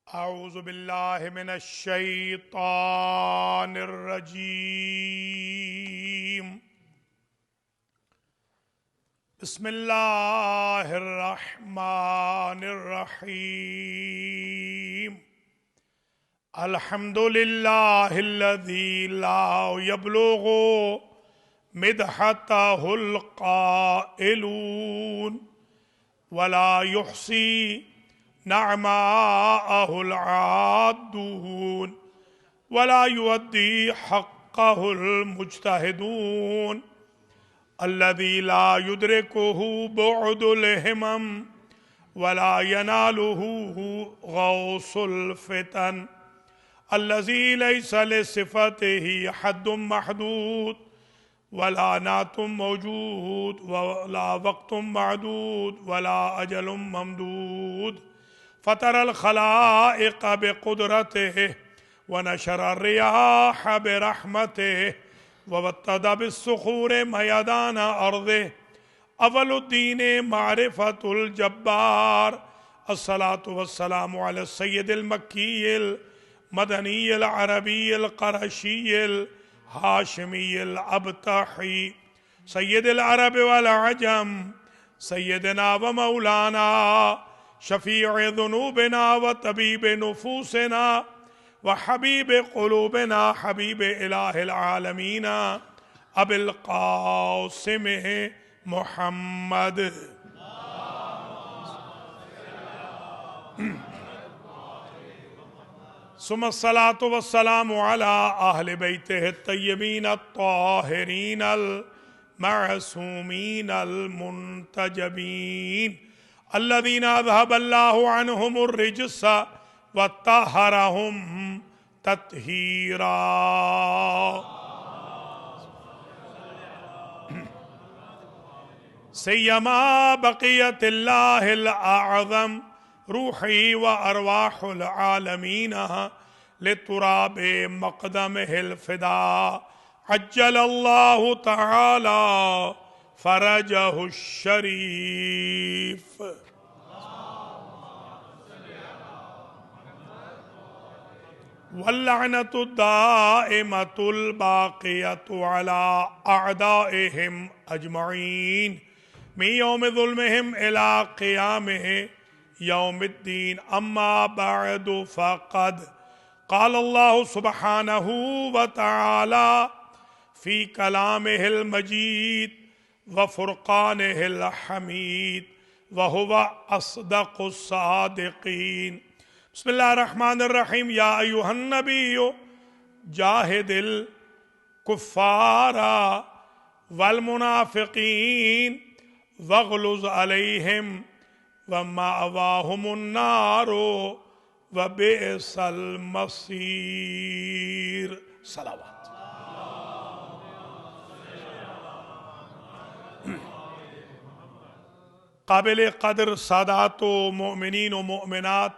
औज़ु बिल्लाहि मिनश शैतानिर रजीम। बिस्मिल्लाहिर रहमानिर रहीम। अल्हम्दुलिल्लाहिल्लज़ी ला यब्लुगु मिदहतहुल क़ाइलून वला युहसी नअमाअहुल आद्दून वला युअद्दी हक़्क़हुल मुज्तहिदून अल्लज़ी ला युद्रिकुहु बुअदुल हिमम वला यनालुहु गौसुल फितन अल्लज़ी लैसा लिसिफ़तिही हद्दुम महदूद वला नातुम मौजूद वला वक्तुम मअदूद वला अजलुम ममदूद फ़तरल खलाइक़ बिक़ुदरतिही व नशरर रियाह बिरहमतिही व वत्तदा बिस्सुखूर मयदान अर्दिही अवलुद्दीन मारिफतुल जब्बार। अस्सलातु वस्सलामु अला सय्यदिल मक्कीयिल मदनीयिल अरबीयिल क़ुरैशियिल हाशिमीयिल अबतही सय्यदिल अरब वल अजम सय्यदना व मौलाना शफ़ीअ ज़ुनूबिना व तबीब नुफूसिना व हबीब क़ुलूबिना हबीब इलाहिल आलमीन अबिल क़ासिम मुहम्मद। सुम्मस्सलातु वस्सलामु अला अहलि बैतिहि तय्यबीन अत्ताहिरीन अल मअसूमीन अल मुंतजबीन अल्लज़ीना अज़हबल्लाहु अन्हुमुर रिज्स व तहरहुम तत्हीरा। सय्यमा बक़ियतिल्लाहिल आज़म रूही व अरवाहुल आलमीन लितुराबे मक़दमिहिल फ़िदा अज्जलल्लाहु तआला फ़रजहुश शरीफ। वल्लअनतु दाइमतुल बाक़ियतु अला अअदाइहिम अजमईन मिन यौमि ज़ुल्मिहिम इला क़ियामिहि यौमिद्दीन। अम्मा बअदु फ़क़द क़ालल्लाहु सुब्हानहु व तआला फ़ी कलामिहिल मजीद व फ़ुरक़ानिहिल हमीद व हुवा अस्दक़ुस सादिक़ीन। बिस्मिल्लाहिर्रहमानिर्रहीम। या अय्युहन नबिय्यु जाहिदिल कुफ़्फ़ारा वल मुनाफ़िक़ीन वग़्लुज़ अलैहिम व मअवाहुमुन नारो व बिअसल मसीर। सलावत। काबिल क़द्र सादातो मोमिनीन व मोमिनात,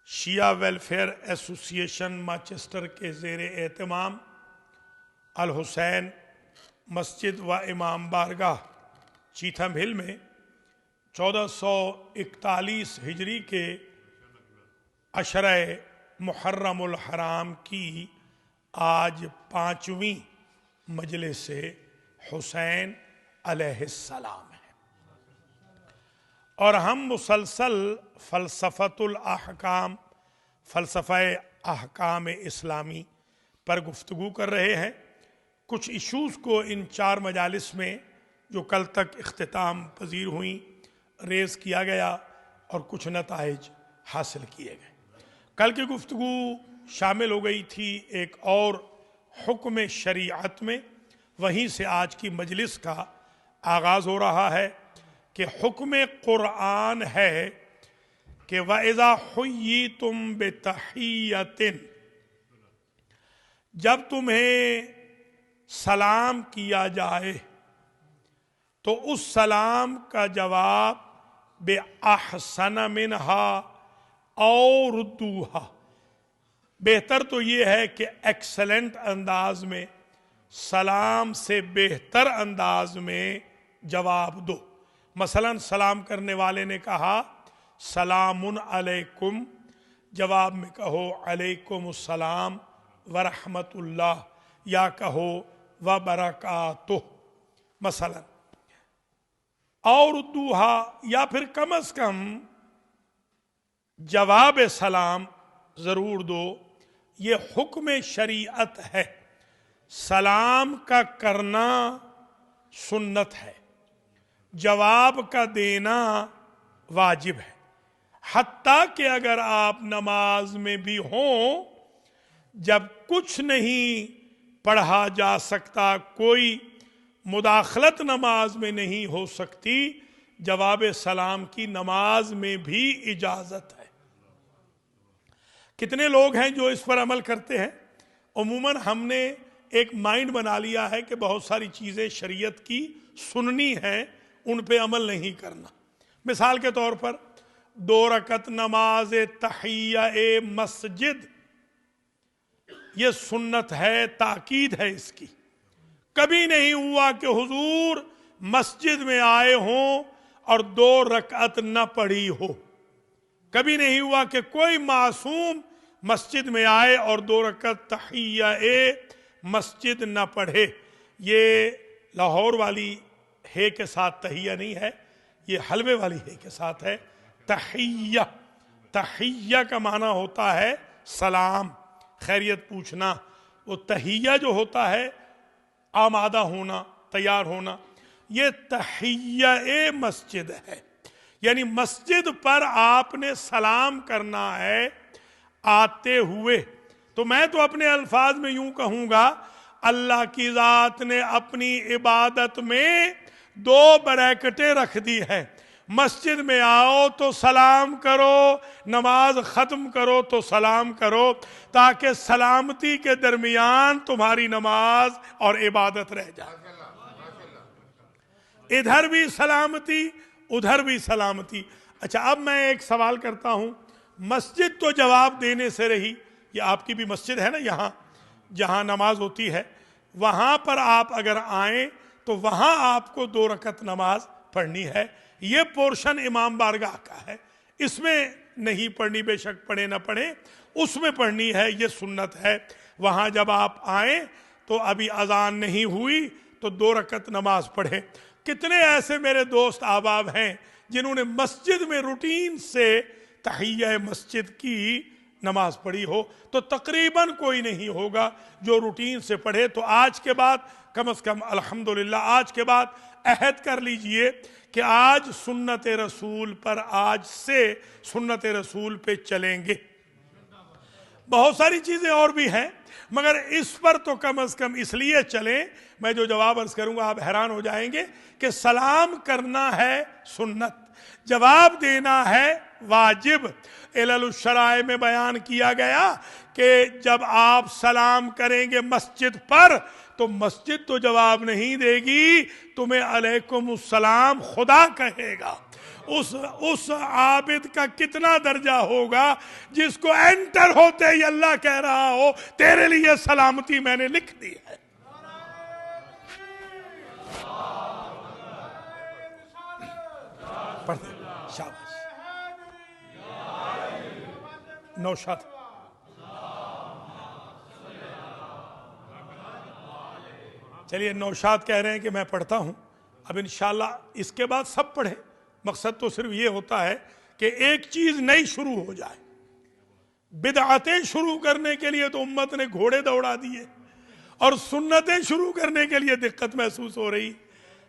शिया वेलफेयर एसोसिएशन मैनचेस्टर के ज़ेर एहतमाम अल हुसैन मस्जिद व इमाम बारगाह चीथम हिल में 1441 हिजरी के अशरे मुहर्रमुल हराम की आज 5वीं मजलिस हुसैन अलैहिस्सलाम है और हम मुसलसल फ़लसफ़तुल अहकाम फ़लसफ़े अहकाम इस्लामी पर गुफ्तगू कर रहे हैं। कुछ इशूज़ को इन 4 मजालिस में जो कल तक इख्तिताम पजीर हुई रेज़ किया गया और कुछ नताइज हासिल किए गए। कल की गुफ्तगू शामिल हो गई थी एक और हुक्म शरीअत में, वहीं से आज की मजलिस का आगाज़ हो रहा है कि हुक्म कुरान है कि वइज़ा हुय्यितुम बितहिय्यतिन, जब तुम्हें सलाम किया जाए तो उस सलाम का जवाब बे अहसन मिनहा और रुद्दूहा, बेहतर तो ये है कि एक्सलेंट अंदाज में, सलाम से बेहतर अंदाज में जवाब दो। मसलन सलाम करने वाले ने कहा सलामुन अलैकुम, जवाब में कहो अलैकुमुस्सलाम व रहमतुल्लाह या कहो व बरकातुह मसलन, और दूहा, या फिर कम अज कम जवाब सलाम जरूर दो। ये हुक्म शरीयत है, सलाम का करना सुन्नत है, जवाब का देना वाजिब है। हत्ता कि अगर आप नमाज में भी हों, जब कुछ नहीं पढ़ा जा सकता, कोई मुदाखलत नमाज में नहीं हो सकती, जवाब सलाम की नमाज में भी इजाजत है। कितने लोग हैं जो इस पर अमल करते हैं? उमूमन हमने एक माइंड बना लिया है कि बहुत सारी चीजें शरीयत की सुननी है, उन पे अमल नहीं करना। मिसाल के तौर पर 2 रकत नमाज तहिया ए मस्जिद, ये सुन्नत है, ताकीद है इसकी। कभी नहीं हुआ कि हुजूर मस्जिद में आए हों और 2 रकअत न पढ़ी हो। कभी नहीं हुआ कि कोई मासूम मस्जिद में आए और 2 रकअत तहिया ए मस्जिद न पढ़े। ये लाहौर वाली हे के साथ तहिया नहीं है, ये हलवे वाली हे के साथ है। तहिया, तहिया का माना होता है सलाम, खैरियत पूछना। वो तहिया जो होता है आमादा होना, तैयार होना, ये तहिया ए मस्जिद है। यानी मस्जिद पर आपने सलाम करना है आते हुए। तो मैं तो अपने अल्फाज में यूं कहूंगा, अल्लाह की जात ने अपनी इबादत में 2 ब्रैकेटें रख दी है। मस्जिद में आओ तो सलाम करो, नमाज खत्म करो तो सलाम करो, ताकि सलामती के दरमियान तुम्हारी नमाज और इबादत रह जाए। इधर भी सलामती, उधर भी सलामती। अच्छा, अब मैं एक सवाल करता हूं। मस्जिद तो जवाब देने से रही, ये आपकी भी मस्जिद है ना, यहां जहां नमाज होती है, वहां पर आप अगर आए तो वहां आपको 2 रकत नमाज पढ़नी है। ये पोर्शन इमाम बारगाह का है, इसमें नहीं पढ़नी, बेशक पढ़े ना पढ़े, उसमें पढ़नी है, ये सुन्नत है। वहां जब आप आए तो अभी अजान नहीं हुई तो 2 रकत नमाज पढ़े। कितने ऐसे मेरे दोस्त अहबाब हैं जिन्होंने मस्जिद में रूटीन से तहिया मस्जिद की नमाज पढ़ी हो? तो तकरीबन कोई नहीं होगा जो रूटीन से पढ़े। तो आज के बाद कम से कम अल्हम्दुलिल्लाह, आज के बाद अहद कर लीजिए कि आज सुन्नत रसूल पर, आज से सुन्नत रसूल पे चलेंगे। बहुत सारी चीजें और भी हैं, मगर इस पर तो कम से कम इसलिए चलें। मैं जो जवाब अर्ज करूंगा आप हैरान हो जाएंगे कि सलाम करना है सुन्नत, जवाब देना है वाजिब। इलल-उश-शराए में बयान किया गया कि जब आप सलाम करेंगे मस्जिद पर तो मस्जिद तो जवाब नहीं देगी, तुम्हें अलैकुमुस्सलाम खुदा कहेगा। उस आबिद का कितना दर्जा होगा जिसको एंटर होते ही अल्लाह कह रहा हो तेरे लिए सलामती मैंने लिख दी है। पढ़ते शाबाश। नौशाद, चलिए नौशाद कह रहे हैं कि मैं पढ़ता हूं। अब इंशाल्लाह इसके बाद सब पढ़े। मकसद तो सिर्फ ये होता है कि एक चीज नई शुरू हो जाए। बिदअतें शुरू करने के लिए तो उम्मत ने घोड़े दौड़ा दिए, और सुन्नतें शुरू करने के लिए दिक्कत महसूस हो रही।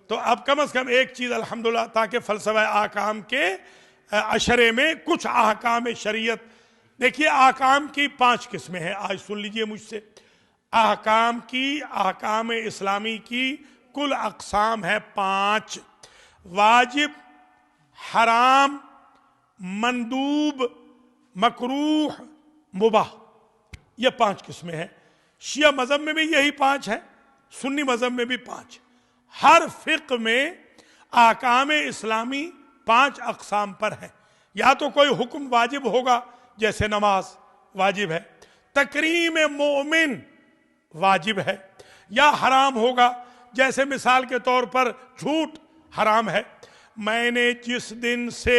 तो अब कम से कम एक चीज अल्हम्दुलिल्लाह, ताकि फलसफा आकाम के अशरे में कुछ अहकाम शरीयत। देखिए, आकाम की 5 किस्में हैं, आज सुन लीजिए मुझसे। अहकाम की, अहकाम इस्लामी की कुल अक़साम है 5। वाजिब, हराम, मंदूब, मकरूह, मुबाह, ये 5 किस्में हैं। शिया मजहब में भी यही 5 है, सुन्नी मजहब में भी 5। हर फिक़्ह में अहकाम इस्लामी 5 अक़साम पर है। या तो कोई हुक्म वाजिब होगा, जैसे नमाज वाजिब है, तकरीम मोमिन वाजिब है, या हराम होगा, जैसे मिसाल के तौर पर झूठ हराम है। मैंने जिस दिन से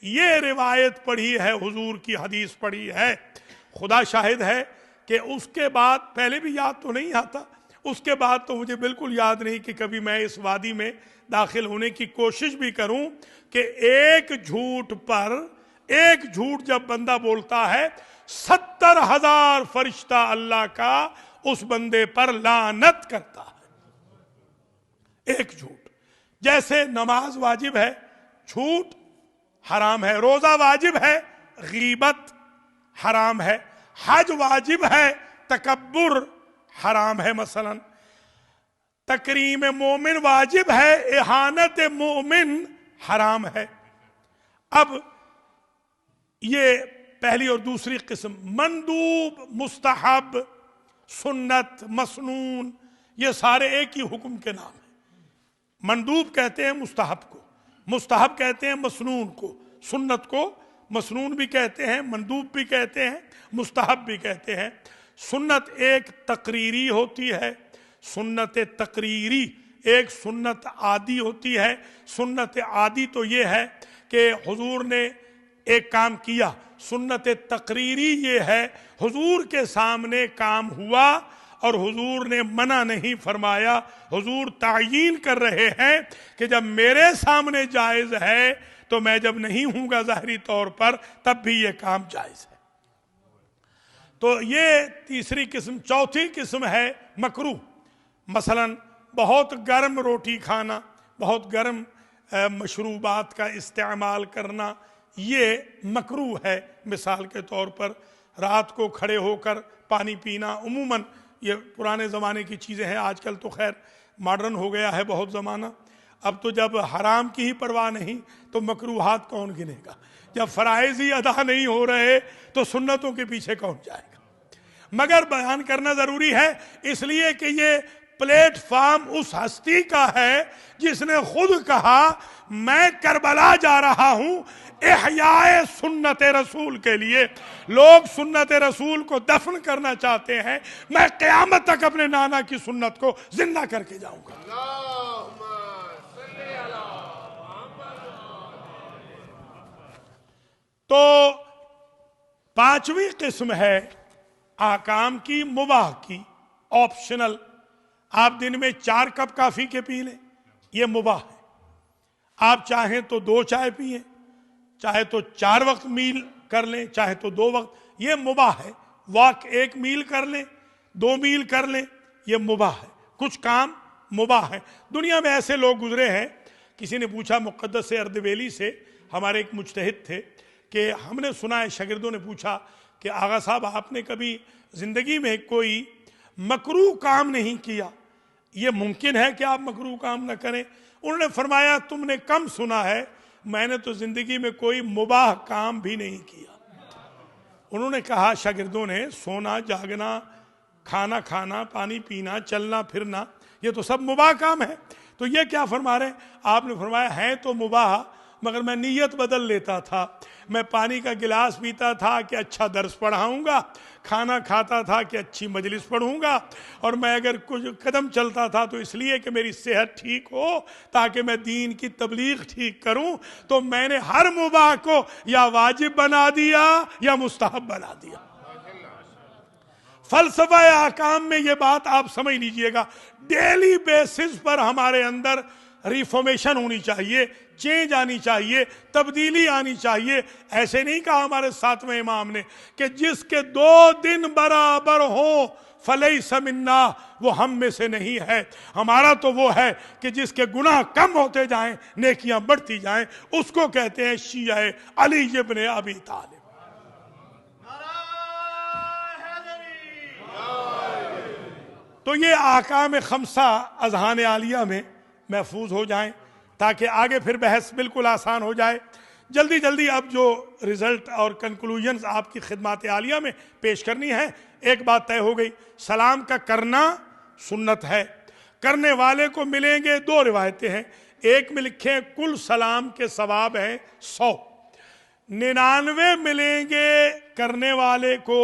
ये रिवायत पढ़ी है, हुजूर की हदीस पढ़ी है। खुदा शाहिद है कि उसके बाद, पहले भी याद तो नहीं आता, उसके बाद तो मुझे बिल्कुल याद नहीं कि कभी मैं इस वादी में दाखिल होने की कोशिश भी करूं कि एक झूठ पर, एक झूठ जब बंदा बोलता है 70,000 फरिश्ता अल्लाह का उस बंदे पर लानत करता है। एक झूठ, जैसे नमाज वाजिब है, झूठ हराम है, रोजा वाजिब है, गीबत हराम है, हज वाजिब है, तकब्बुर हराम है, मसलन तकरीम मोमिन वाजिब है, इहानत मोमिन हराम है। अब ये पहली और दूसरी किस्म। मंदूब, मुस्तहब, सुन्नत, मसनून, ये सारे एक ही हुक्म के नाम है। मंदूब कहते हैं मुस्तहब को, मुस्तहब कहते हैं मसनून को, सुन्नत को मसनून भी कहते हैं, मंदूब भी कहते हैं, मुस्तहब भी कहते हैं। सुन्नत एक तकरीरी होती है, सुन्नत तकरीरी, एक सुन्नत आदी होती है। सुन्नत आदी तो ये है कि हुजूर ने एक काम किया, सुन्नत तकरीरी ये है हुजूर के सामने काम हुआ और हुजूर ने मना नहीं फरमाया, हुजूर तायीन कर रहे हैं कि जब मेरे सामने जायज है तो मैं जब नहीं हूंगा जाहिरी तौर पर, तब भी ये काम जायज है। तो ये तीसरी किस्म। चौथी किस्म है मकरूह। मसलन बहुत गर्म रोटी खाना, बहुत गर्म मशरूबात का इस्तेमाल करना, ये मकरूह है। मिसाल के तौर पर रात को खड़े होकर पानी पीना, उमूमन ये पुराने ज़माने की चीज़ें हैं, आजकल तो खैर मॉडर्न हो गया है बहुत ज़माना। अब तो जब हराम की ही परवाह नहीं तो मकरूहात कौन गिनेगा? जब फ़राइज़ ही अदा नहीं हो रहे तो सुन्नतों के पीछे कौन जाएगा? मगर बयान करना ज़रूरी है इसलिए कि ये प्लेटफॉर्म उस हस्ती का है जिसने खुद कहा मैं करबला जा रहा हूं इहयाए सुन्नत रसूल के लिए। लोग सुन्नत रसूल को दफन करना चाहते हैं, मैं क़यामत तक अपने नाना की सुन्नत को जिंदा करके जाऊंगा। तो पांचवी किस्म है आकाम की, मुबाह की, ऑप्शनल। आप दिन में 4 कप काफी के पी लें, यह मुबाह है। आप चाहें तो 2 चाय पिए, चाहे तो 4 वक्त मील कर लें, चाहे तो 2 वक्त, यह मुबाह है। वॉक 1 मील कर लें, 2 मील कर लें, यह मुबाह है। कुछ काम मुबाह है। दुनिया में ऐसे लोग गुजरे हैं, किसी ने पूछा मुक़द्दस अर्दवेली से, हमारे एक मुज्तहिद थे, कि हमने सुना है, शागिर्दों ने पूछा कि आगा साहब आपने कभी जिंदगी में कोई मकरूह काम नहीं किया, ये मुमकिन है कि आप मकरूह काम न करें? उन्होंने फरमाया तुमने कम सुना है, मैंने तो जिंदगी में कोई मुबाह काम भी नहीं किया। उन्होंने कहा, शागिर्दों ने, सोना जागना, खाना खाना, पानी पीना, चलना फिरना, ये तो सब मुबाह काम है। तो ये क्या फरमा रहे हैं? आपने फरमाया है तो मुबाह, मगर मैं नीयत बदल लेता था। मैं पानी का गिलास पीता था कि अच्छा दर्स पढ़ाऊंगा, खाना खाता था कि अच्छी मजलिस पढ़ूंगा, और मैं अगर कुछ कदम चलता था तो इसलिए कि मेरी सेहत ठीक हो, ताकि मैं दीन की तबलीग ठीक करूं। तो मैंने हर मुबाह को या वाजिब बना दिया या मुस्तहब बना दिया। फलसफा अहकाम में ये बात आप समझ लीजिएगा। डेली बेसिस पर हमारे अंदर रिफॉर्मेशन होनी चाहिए, चेंज आनी चाहिए, तब्दीली आनी चाहिए। ऐसे नहीं कहा हमारे 7वें इमाम ने कि जिसके 2 दिन बराबर हो फलैसा मिन्ना, वो हम में से नहीं है। हमारा तो वो है कि जिसके गुनाह कम होते जाएं, नेकियां बढ़ती जाएं, उसको कहते हैं शिया अली इब्न अबी तालिब। तो ये आकाम खमसा अज़हान आलिया में महफूज हो जाएं, ताकि आगे फिर बहस बिल्कुल आसान हो जाए। जल्दी जल्दी अब जो रिजल्ट और कंक्लूजन्स आपकी खिदमत आलिया में पेश करनी है, एक बात तय हो गई, सलाम का करना सुन्नत है। करने वाले को मिलेंगे 2 रिवायतें हैं। एक में लिखे कुल सलाम के सवाब हैं 100, 99 मिलेंगे करने वाले को,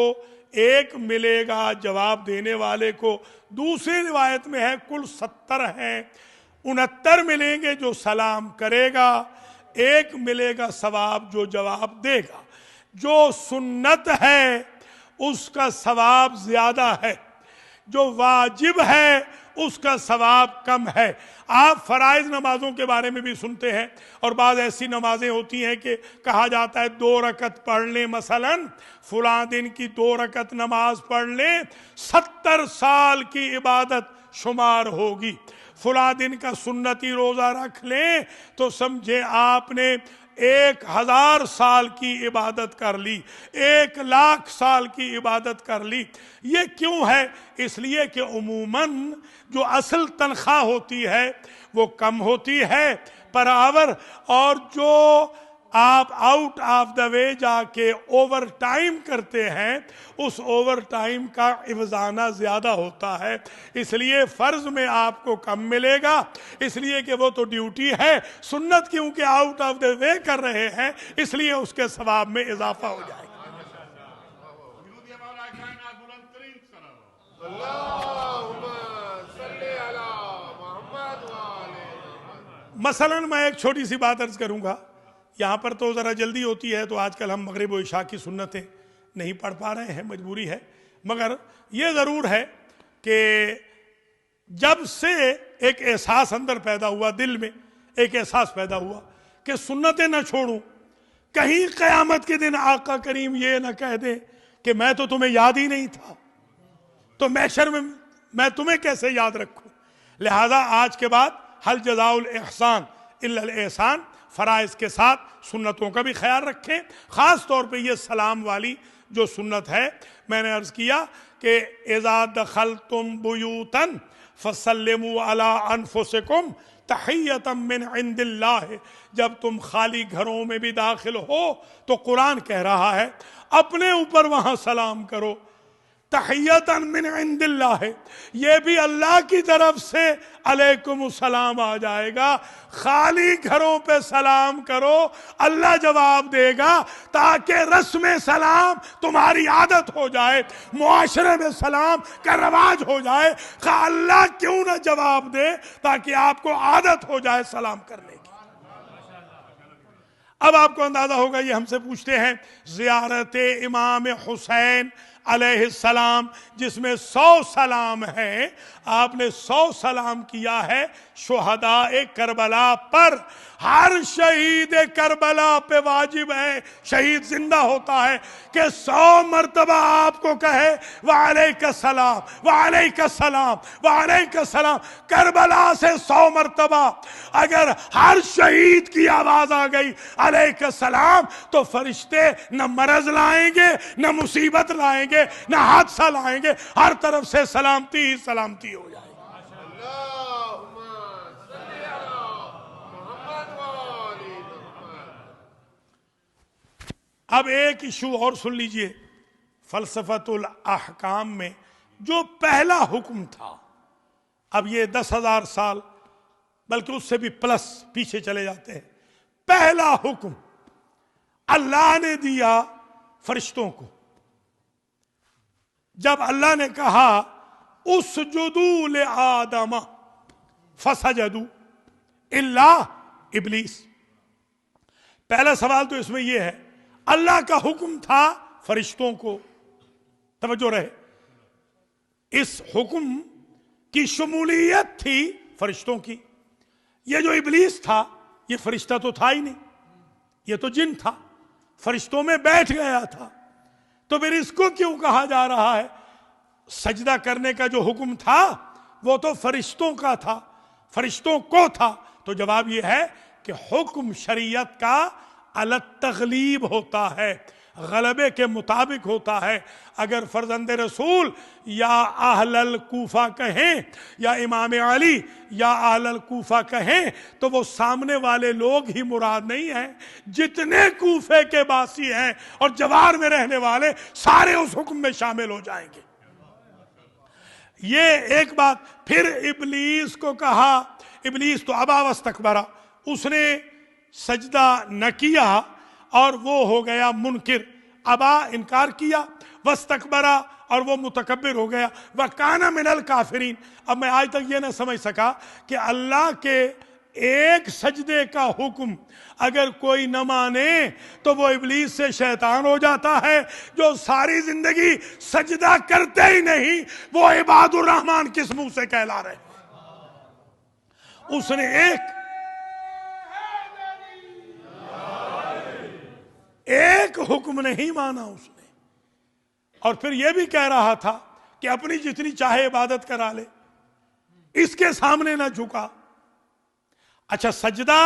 1 मिलेगा जवाब देने वाले को। दूसरी रिवायत में है कुल 70 हैं, 69 मिलेंगे जो सलाम करेगा, एक मिलेगा सवाब जो जवाब देगा। जो सुन्नत है उसका सवाब ज्यादा है, जो वाजिब है उसका सवाब कम है। आप फराइज नमाजों के बारे में भी सुनते हैं, और बाद ऐसी नमाजें होती हैं कि कहा जाता है 2 रकत पढ़ लें, मसलन फुला दिन की 2 रकत नमाज पढ़ लें 70 साल की इबादत शुमार होगी। फुला दिन का सुन्नती रोजा रख लें तो समझे आपने 1000 साल की इबादत कर ली, 1,00,000 साल की इबादत कर ली। ये क्यों है? इसलिए कि उमूमन जो असल तनख्वाह होती है वो कम होती है पर आवर, और जो आप आउट ऑफ द वे जाके ओवर टाइम करते हैं उस ओवर टाइम का इवजाना ज्यादा होता है। इसलिए फर्ज में आपको कम मिलेगा, इसलिए कि वो तो ड्यूटी है। सुन्नत क्योंकि आउट ऑफ द वे कर रहे हैं इसलिए उसके सवाब में इजाफा हो जाएगा। मसलन मैं एक छोटी सी बात अर्ज करूंगा, यहाँ पर तो ज़रा जल्दी होती है तो आजकल हम मगरिब व इशा की सुन्नतें नहीं पढ़ पा रहे हैं, मजबूरी है। मगर ये ज़रूर है कि जब से एक एहसास अंदर पैदा हुआ, दिल में एक एहसास पैदा हुआ कि सुन्नतें न छोड़ूं, कहीं क़यामत के दिन आका करीम ये न कह दे कि मैं तो तुम्हें याद ही नहीं था, तो महशर में मैं तुम्हें कैसे याद रखूं। लिहाजा आज के बाद हल जज़ाउल एहसान इल्लल एहसान, फराइज के साथ सुन्नतों का भी ख्याल रखें। ख़ास तौर पे ये सलाम वाली जो सुन्नत है, मैंने अर्ज़ किया कि इज़ा दखलतुम बुयूतन फसल्लिमू अला अनफुसिकुम तहियतम मिन इंदिल्लाह, जब तुम खाली घरों में भी दाखिल हो तो कुरान कह रहा है अपने ऊपर वहां सलाम करो। तहियतन मिन इंदिल्लाह, ये भी अल्लाह की तरफ से अलैकुम सलाम आ जाएगा। खाली घरों पे सलाम करो, अल्लाह जवाब देगा, ताकि रस्म सलाम तुम्हारी आदत हो जाए, मुआशरे में सलाम का रवाज हो जाए। अल्लाह क्यों ना जवाब दे ताकि आपको आदत हो जाए सलाम करने की। अब आपको अंदाजा होगा, ये हमसे पूछते हैं ज़ियारत इमाम हुसैन अलैहिस्सलाम जिसमें 100 सलाम है, आपने 100 सलाम किया है शुहदाए करबला पर। हर शहीद करबला पे वाजिब है, शहीद जिंदा होता है, कि 100 मरतबा आपको कहे वालेका सलाम वालेका सलाम वालेका सलाम। करबला से 100 मरतबा अगर हर शहीद की आवाज आ गई अलैका सलाम, तो फरिश्ते न मरज लाएंगे न मुसीबत लाएंगे न हादसा लाएंगे, हर तरफ से सलामती ही सलामती हो जाएगी। अब एक इशू और सुन लीजिए, फलसफतुल अहकाम में जो पहला हुक्म था, अब ये 10,000 साल बल्कि उससे भी प्लस पीछे चले जाते हैं। पहला हुक्म अल्लाह ने दिया फरिश्तों को, जब अल्लाह ने कहा उसजुदू ले आदमा फसजदू इल्ला इब्लीस। पहला सवाल तो इसमें यह है, अल्लाह का हुक्म था फरिश्तों को, तवज्जो रहे, इस हुक्म की शमूलियत थी फरिश्तों की। ये जो इब्लीस था ये फरिश्ता तो था ही नहीं, ये तो जिन था, फरिश्तों में बैठ गया था, तो फिर इसको क्यों कहा जा रहा है? सजदा करने का जो हुक्म था वो तो फरिश्तों का था, फरिश्तों को था। तो जवाब यह है कि हुक्म शरीयत का अलग तगलीब होता है, गलबे के मुताबिक होता है। अगर फर्जंद रसूल या अहलल कूफा कहें या इमाम अली या अहलल कूफा कहें तो वो सामने वाले लोग ही मुराद नहीं हैं, जितने कूफे के बासी हैं और जवार में रहने वाले सारे उस हुक्म में शामिल हो जाएंगे। ये एक बात। फिर इब्लीस को कहा, इब्लीस तो अबा वस्तकबरा, उसने सजदा न किया और वो हो गया मुनकिर, अबा इनकार किया, वस्तकबरा और वो मुतकब्बिर हो गया, वह काना मिनल काफिरीन। अब मैं आज तक ये ना समझ सका कि अल्लाह के एक सजदे का हुक्म अगर कोई न माने तो वो इब्लीस से शैतान हो जाता है। जो सारी जिंदगी सजदा करते ही नहीं, वो इबादुर रहमान किस मुंह से कहला रहे। उसने एक हुक्म नहीं माना उसने, और फिर यह भी कह रहा था कि अपनी जितनी चाहे इबादत करा ले, इसके सामने ना झुका। अच्छा, सजदा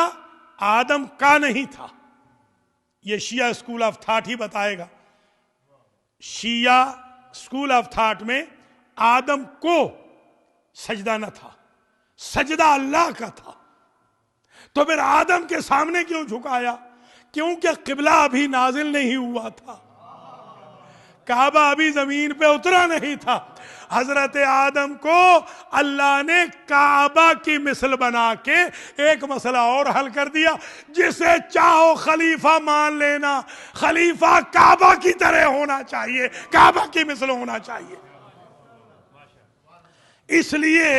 आदम का नहीं था, यह शिया स्कूल ऑफ थॉट ही बताएगा। शिया स्कूल ऑफ थॉट में आदम को सजदा न था, सजदा अल्लाह का था। तो फिर आदम के सामने क्यों झुकाया? क्योंकि किबला अभी नाजिल नहीं हुआ था, काबा अभी जमीन पे उतरा नहीं था। हजरत आदम को अल्लाह ने काबा की मिसल बना के एक मसला और हल कर दिया, जिसे चाहो खलीफा मान लेना, खलीफा काबा की तरह होना चाहिए, काबा की मिसल होना चाहिए। इसलिए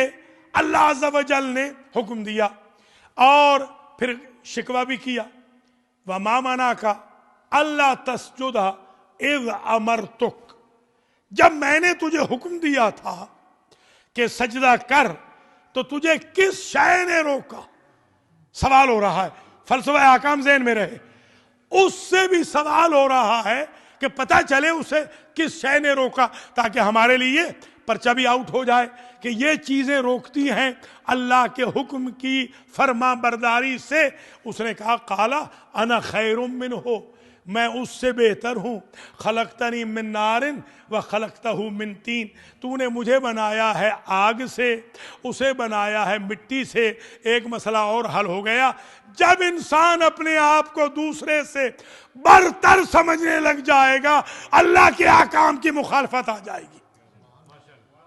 अल्लाह अज़्ज़ व जल ने हुक्म दिया, और फिर शिकवा भी किया, वमा मना का अल्लाह तस्जुदा इज़ अमरतुक, जब मैंने तुझे हुक्म दिया था कि सजदा कर, तो तुझे किस शय ने रोका? सवाल हो रहा है, फलसफा अहकाम ज़हन में रहे। उससे भी सवाल हो रहा है कि पता चले उसे किस शय ने रोका, ताकि हमारे लिए पर्चा भी आउट हो जाए कि ये चीजें रोकती हैं अल्लाह के हुक्म की फरमा बरदारी से। उसने कहा, काला अना खैरुम मिन हो, मैं उससे बेहतर हूँ। खलकतनी मिन नारिन व खलकतहू मिन तीन, तूने मुझे बनाया है आग से, उसे बनाया है मिट्टी से। एक मसला और हल हो गया। जब इंसान अपने आप को दूसरे से बरतर समझने लग जाएगा, अल्लाह के अहकाम की मुखालफत आ जाएगी।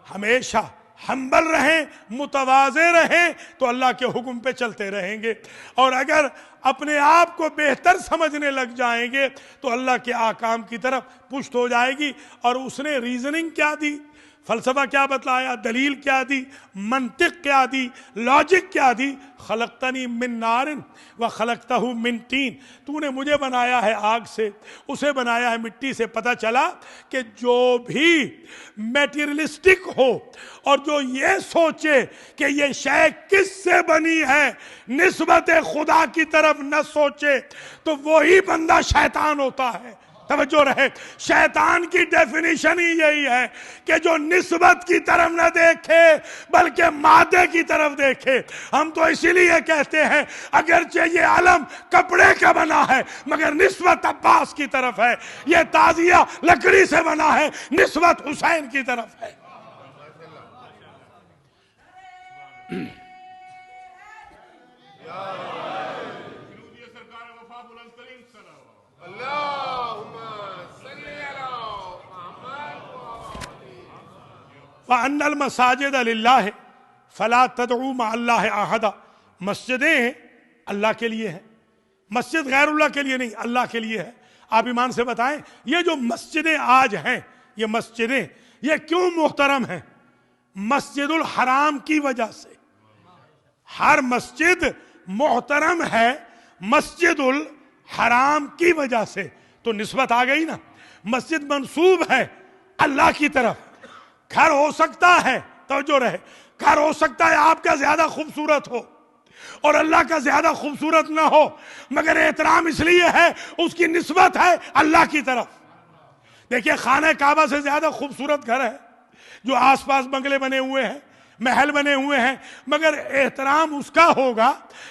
हमेशा हम्बल रहें, मुतवाज़े रहें, तो अल्लाह के हुक्म पे चलते रहेंगे। और अगर अपने आप को बेहतर समझने लग जाएंगे तो अल्लाह के आकाम की तरफ पुष्ट हो जाएगी। और उसने रीजनिंग क्या दी, फलसफा क्या बतलाया, दलील क्या दी, मंतिक क्या दी, लॉजिक क्या दी। खलकतनी मिन नारिन व खलकतहू मिन तीन, तूने मुझे बनाया है आग से, उसे बनाया है मिट्टी से। पता चला कि जो भी मेटीरियलिस्टिक हो और जो ये सोचे कि ये शय किससे बनी है, निस्बत खुदा की तरफ न सोचे, तो वही बंदा शैतान होता है। तवज्जो रहे, शैतान की डेफिनेशन ही यही है कि जो निस्बत की तरफ न देखे बल्कि मादे की तरफ देखे। हम तो इसीलिए कहते हैं, अगरचे ये अलम कपड़े का बना है मगर निस्बत अब्बास की तरफ है, ये ताजिया लकड़ी से बना है, निस्बत हुसैन की तरफ है। वअन्नल मसाजिद लिल्लाह फला तदऊ मअल्लाह अहदा, मस्जिदें अल्लाह के लिए हैं, मस्जिद गैरुल्लाह के लिए नहीं, अल्लाह के लिए है। आप ईमान से बताएं, ये जो मस्जिदें आज हैं, ये मस्जिदें ये क्यों मुहतरम हैं? मस्जिदुल हराम की वजह से। हर मस्जिद मुहतरम है मस्जिदुल हराम की वजह से, तो निस्बत आ गई ना। मस्जिद मंसूब है अल्लाह की तरफ। घर हो सकता है, तो जो रहे, घर हो सकता है आपका ज्यादा खूबसूरत हो और अल्लाह का ज्यादा खूबसूरत ना हो, मगर एहतराम इसलिए है उसकी निस्बत है अल्लाह की तरफ। देखिए, खाना काबा से ज्यादा खूबसूरत घर है, जो आसपास बंगले बने हुए हैं, महल बने हुए हैं, मगर एहतराम उसका होगा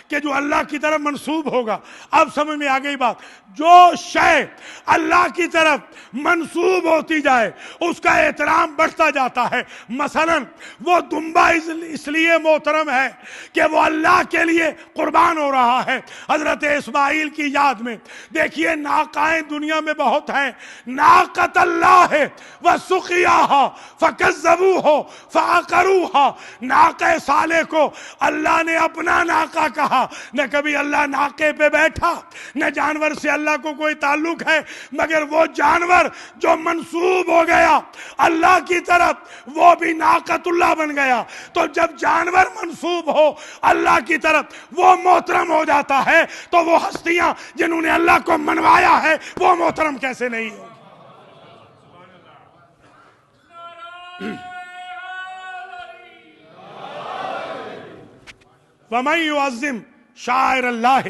कि जो अल्लाह की तरफ मंसूब होगा। अब समझ में आ गई बात। जो शय अल्लाह की तरफ मंसूब होती जाए उसका एहतराम बढ़ता जाता है। मसलन वो दुम्बा इसलिए मोहतरम है कि वो अल्लाह के लिए कुर्बान हो रहा है, हजरत इस्माइल की याद में। देखिए, नाकाएं दुनिया में बहुत हैं। नाकत अल्लाह है वह सुखिया फकज़्ज़बूहु फअक़रूहा, नाक़े साले को अल्लाह ने अपना नाका कहा, न कभी अल्लाह नाके पे बैठा, न जानवर से अल्लाह को कोई ताल्लुक है, मगर वो जानवर जो मंसूब हो गया अल्लाह की तरफ, वो भी नाकतुल्लाह बन गया। तो जब जानवर मंसूब हो अल्लाह की तरफ, वो मोहतरम हो जाता है, तो वो हस्तियां जिन्होंने अल्लाह को मनवाया है वो मोहतरम कैसे नहीं हो। वमन युअज़्ज़िम शाइर अल्लाह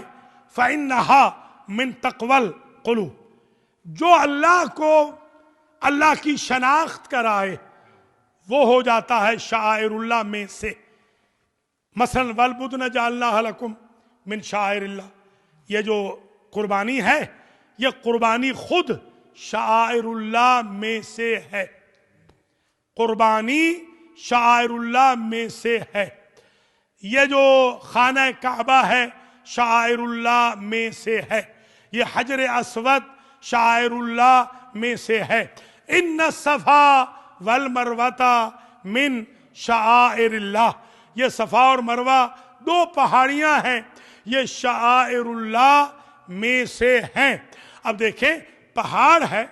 फ़इन्नहा मिन तक़वल क़ुलूब, जो अल्लाह को अल्लाह की शनाख्त कराए वो हो जाता है शाइरुल्लाह में से। मसलन वल बुदन जअलनाहा लकुम मिन शाइरिल्लाह, ये जो कुर्बानी है ये कुर्बानी खुद शाइरुल्लाह में से है, कुर्बानी शाइरुल्लाह में से है। ये जो खाना काबा है शाइरुल्लाह में से है, ये हजर अस्वद शाइरुल्लाह में से है। इन्न सफा वल मरवता मिन शाइरिल्लाह, ये सफा और मरवा दो पहाड़ियां हैं, ये शाइरुल्लाह में से हैं। अब देखें, पहाड़ है,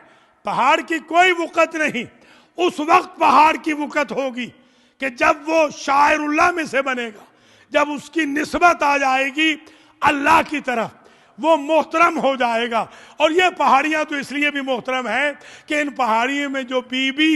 पहाड़ की कोई वक़्त नहीं, उस वक्त पहाड़ की वक़्त होगी कि जब वो शाइरुल्लाह में से बनेगा, जब उसकी निस्बत आ जाएगी अल्लाह की तरफ, वो मोहतरम हो जाएगा। और ये पहाड़ियां तो इसलिए भी मोहतरम हैं कि इन पहाड़ियों में जो बीबी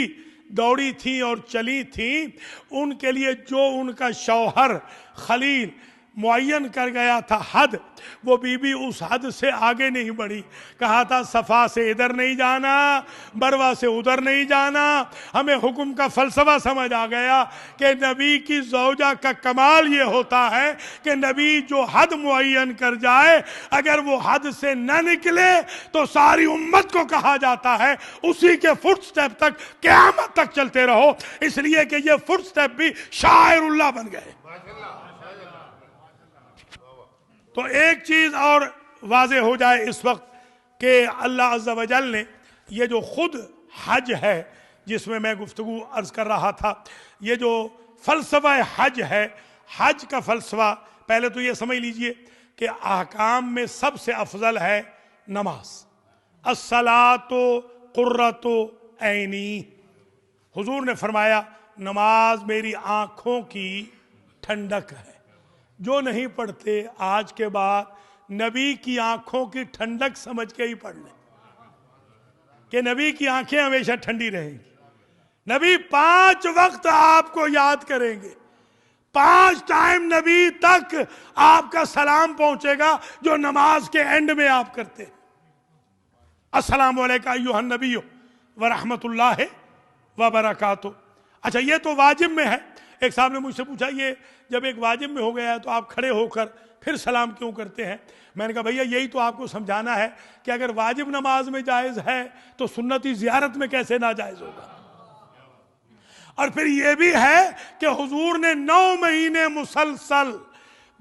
दौड़ी थी और चली थी, उनके लिए जो उनका शौहर खलील मुअय्यन कर गया था हद, वो बीबी उस हद से आगे नहीं बढ़ी। कहा था सफा से इधर नहीं जाना, मरवा से उधर नहीं जाना। हमें हुक्म का फलसफा समझ आ गया कि नबी की ज़ौजा का कमाल ये होता है कि नबी जो हद मुअय्यन कर जाए, अगर वो हद से न निकले तो सारी उम्मत को कहा जाता है उसी के फुट स्टेप तक क़यामत तक चलते रहो, इसलिए कि ये फुट स्टेप भी शाइरुल्लाह बन गए। तो एक चीज और वाज़े हो जाए इस वक्त कि अल्लाह अज़्ज़ा वजल ने ये जो खुद हज है जिसमें मैं गुफ्तगू अर्ज कर रहा था, ये जो फ़लसफ़ा हज है, हज का फ़लसफ़ा पहले तो ये समझ लीजिए कि अहकाम में सबसे अफजल है नमाज। अस्सलातो कुर्रतो ऐनी, हुजूर ने फरमाया नमाज मेरी आँखों की ठंडक है। जो नहीं पढ़ते आज के बाद नबी की आंखों की ठंडक समझ के ही पढ़ लें कि नबी की आंखें हमेशा ठंडी रहेंगी। नबी 5 वक्त आपको याद करेंगे, 5 टाइम नबी तक आपका सलाम पहुंचेगा जो नमाज के एंड में आप करते हैं। अस्सलामु अलैका अय्युहन नबिय्यु व रहमतुल्लाहि व बरकातुहू। अच्छा, ये तो वाजिब में है। एक साहब ने मुझसे पूछा, ये जब एक वाजिब में हो गया है तो आप खड़े होकर फिर सलाम क्यों करते हैं? मैंने कहा भैया यही तो आपको समझाना है कि अगर वाजिब नमाज में जायज़ है तो सुन्नती ज़ियारत में कैसे ना जायज़ होगा। और फिर ये भी है कि हुजूर ने 9 महीने मुसलसल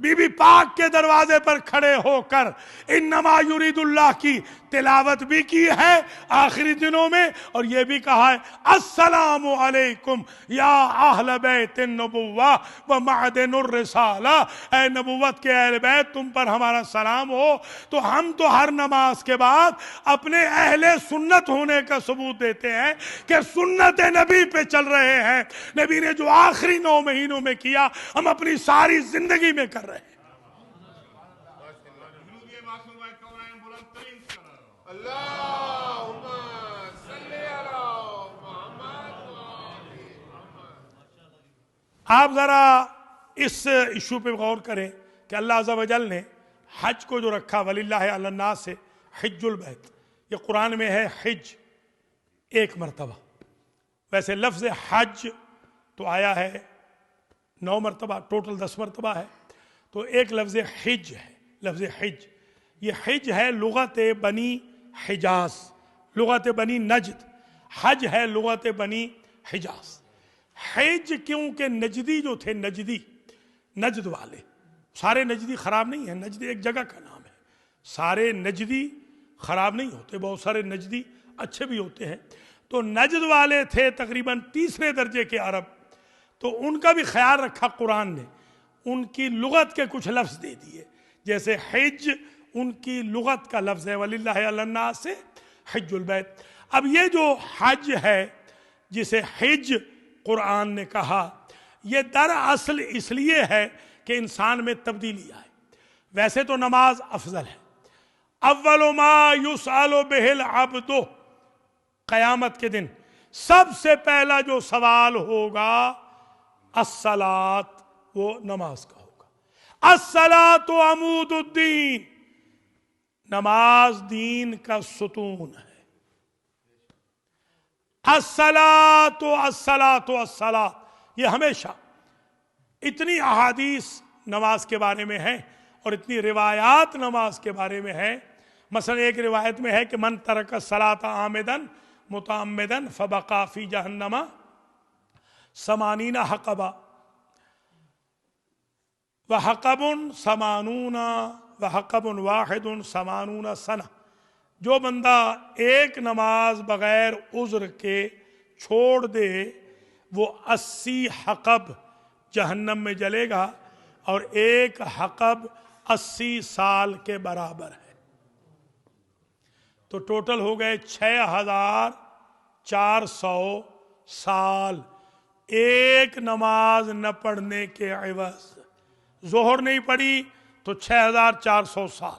बीबी पाक के दरवाजे पर खड़े होकर इन्नमा युरीदुल्लाह की तिलावत भी की है आखिरी दिनों में, और ये भी कहा है अस्सलामु अलैकुम या अहल बैतिन नबुव्वा व मअदनुर रिसाला, ऐ नबुव्वत के अहले बैत तुम पर हमारा सलाम हो। तो हम तो हर नमाज के बाद अपने अहले सुन्नत होने का सबूत देते हैं कि सुन्नत नबी पे चल रहे हैं। नबी ने जो आखिरी 9 महीनों में किया हम अपनी सारी जिंदगी में कर रहे हैं। आप जरा इस इशू पे गौर करें कि अल्लाह अज़्ज़ा वजल ने हज को जो रखा, वलिल्लाहि अलन्नास से हिज्जुल बैत, ये कुरान में है हिज 1 मरतबा। वैसे लफ्ज़ हज तो आया है 9 मरतबा, टोटल 10 मरतबा है। तो एक लफ्ज़ हिज है, लफ्ज़ हिज, ये हिज है लुगत बनी हिजाज, लुगत बनी नजद। हज है लुगत बनी हिजाज। हिज क्योंकि नजदी जो थे, नजदी नजद वाले, सारे नजदी खराब नहीं है, नजद एक जगह का नाम है, सारे नजदी खराब नहीं होते, बहुत सारे नजदी अच्छे भी होते हैं। तो नजद वाले थे तकरीबन 3रे दर्जे के अरब, तो उनका भी ख्याल रखा कुरान ने। उनकी लुगत के कुछ लफ्ज दे दिए, जैसे हिज उनकी लुगत का लफ्ज है, वलिल्लाहि अलन्नास से हिज्जुल बैत। अब ये जो हज है जिसे हिज कुरान ने कहा, ये दरअसल इसलिए है कि इंसान में तब्दीली आए। वैसे तो नमाज अफजल है, अव्वलु मा युसअलु बिहिल अब्दु, कयामत के दिन सबसे पहला जो सवाल होगा अस्सलात, वो नमाज का होगा। अस्सलातु अमूदुद्दीन, नमाज दीन का सुतून है। अस्सलातु अस्सलातु अस्सलात, ये हमेशा इतनी अहादीस नमाज के बारे में है और इतनी रिवायात नमाज के बारे में है। मसलन एक रिवायत में है कि मन तरक सलात आमिदन मुतअम्मिदन फबका फी जहन्नमा समानीना हकबा व हकबुन समानूना व हकबुन वाहिदुन समानूना सना। जो बंदा एक नमाज बगैर उज़्र के छोड़ दे वो 80 हकब जहन्नम में जलेगा और एक हकब 80 साल के बराबर है। तो टोटल हो गए 6400 साल एक नमाज न पढ़ने के एवज। जोहर नहीं पढ़ी तो 6400 साल,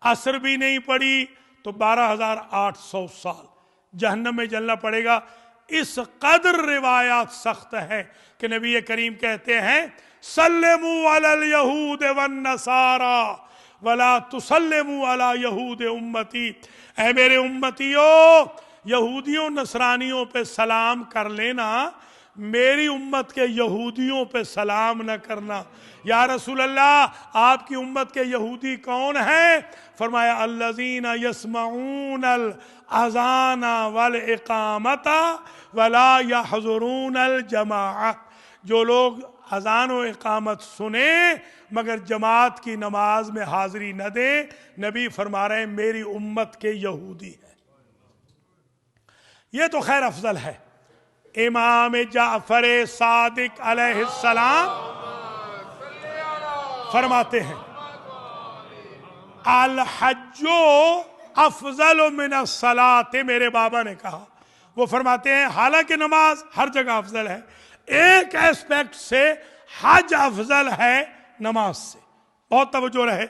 असर भी नहीं पढ़ी तो 12800 साल जहन्नम में जलना पड़ेगा। इस कदर रिवायात सख्त है कि नबी करीम कहते हैं सल्लमू अलल यहूद वन नसारा वला तुसल्लमू अला यहूद उम्मती। ऐ मेरे उम्मतियों, यहूदियों नसरानियों पे सलाम कर लेना, मेरी उम्मत के यहूदियों पे सलाम न करना। या रसूल अल्लाह, आपकी उम्मत के यहूदी कौन है? फरमाया अल्लज़ीना यस्मऊन अल अज़ाना वल इकामता वला यहज़ुरून अल जमाअत। जो लोग अजान व इकामत सुने मगर जमात की नमाज में हाजिरी न दे, नबी फरमा रहे हैं मेरी उम्मत के यहूदी है। ये तो खैर अफजल है। इमाम जाफर सादिक अलैहिस्सलाम फरमाते हैं अल हज्जो अफजल मिन सलात। मेरे बाबा ने कहा, वो फरमाते हैं हालांकि नमाज हर जगह अफजल है, एक एस्पेक्ट से हज अफजल है नमाज से। बहुत तवज्जो रहे,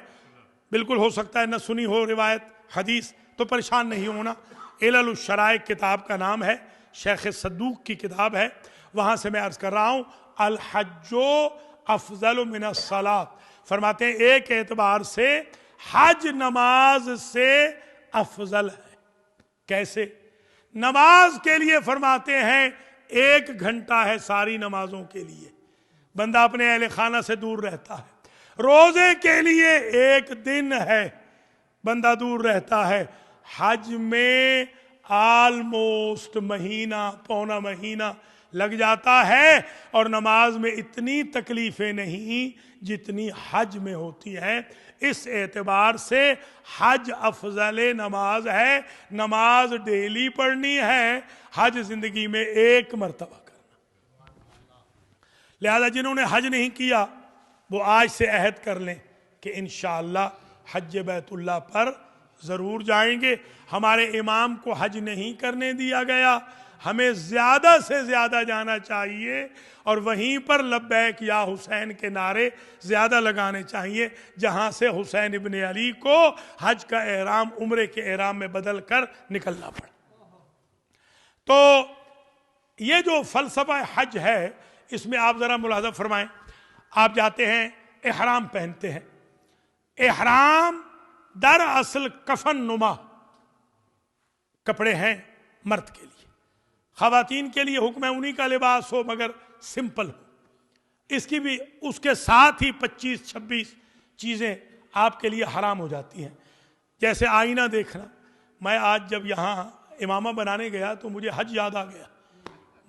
बिल्कुल हो सकता है न सुनी हो रिवायत हदीस, तो परेशान नहीं होना। इलल शराय किताब का नाम है, शेख सद्दूक की किताब है, वहां से मैं अर्ज कर रहा हूं अल हज्जो अफजल मिन सलात। फरमाते हैं एक एतबार से हज नमाज से अफजल है। कैसे? नमाज के लिए फरमाते हैं 1 घंटा है सारी नमाजों के लिए, बंदा अपने अहले खाना से दूर रहता है। रोजे के लिए 1 दिन है, बंदा दूर रहता है। हज में ऑलमोस्ट महीना पौना महीना लग जाता है और नमाज में इतनी तकलीफें नहीं जितनी हज में होती हैं। इस एतबार से हज अफजल नमाज है। नमाज डेली पढ़नी है, हज जिंदगी में 1 मरतबा करना। लिहाजा जिन्होंने हज नहीं किया वो आज से अहद कर लें कि इंशाअल्लाह हज बैतुल्लाह पर ज़रूर जाएंगे। हमारे इमाम को हज नहीं करने दिया गया, हमें ज़्यादा से ज़्यादा जाना चाहिए और वहीं पर लब्बैक या हुसैन के नारे ज़्यादा लगाने चाहिए, जहाँ से हुसैन इब्न अली को हज का एहराम उम्रे के एहराम में बदल कर निकलना पड़ा। तो ये जो फ़लसफ़ा हज है, इसमें आप ज़रा मुलाहज़ा फरमाएं। आप जाते हैं, एहराम पहनते हैं। एहराम दरअसल कफन नुमा कपड़े हैं मर्द के लिए, ख़वातीन के लिए हुक्म है उन्हीं का लिबास हो मगर सिंपल हो। इसकी भी उसके साथ ही 25-26 चीज़ें आपके लिए हराम हो जाती हैं, जैसे आईना देखना। मैं आज जब यहाँ इमामा बनाने गया तो मुझे हज याद आ गया।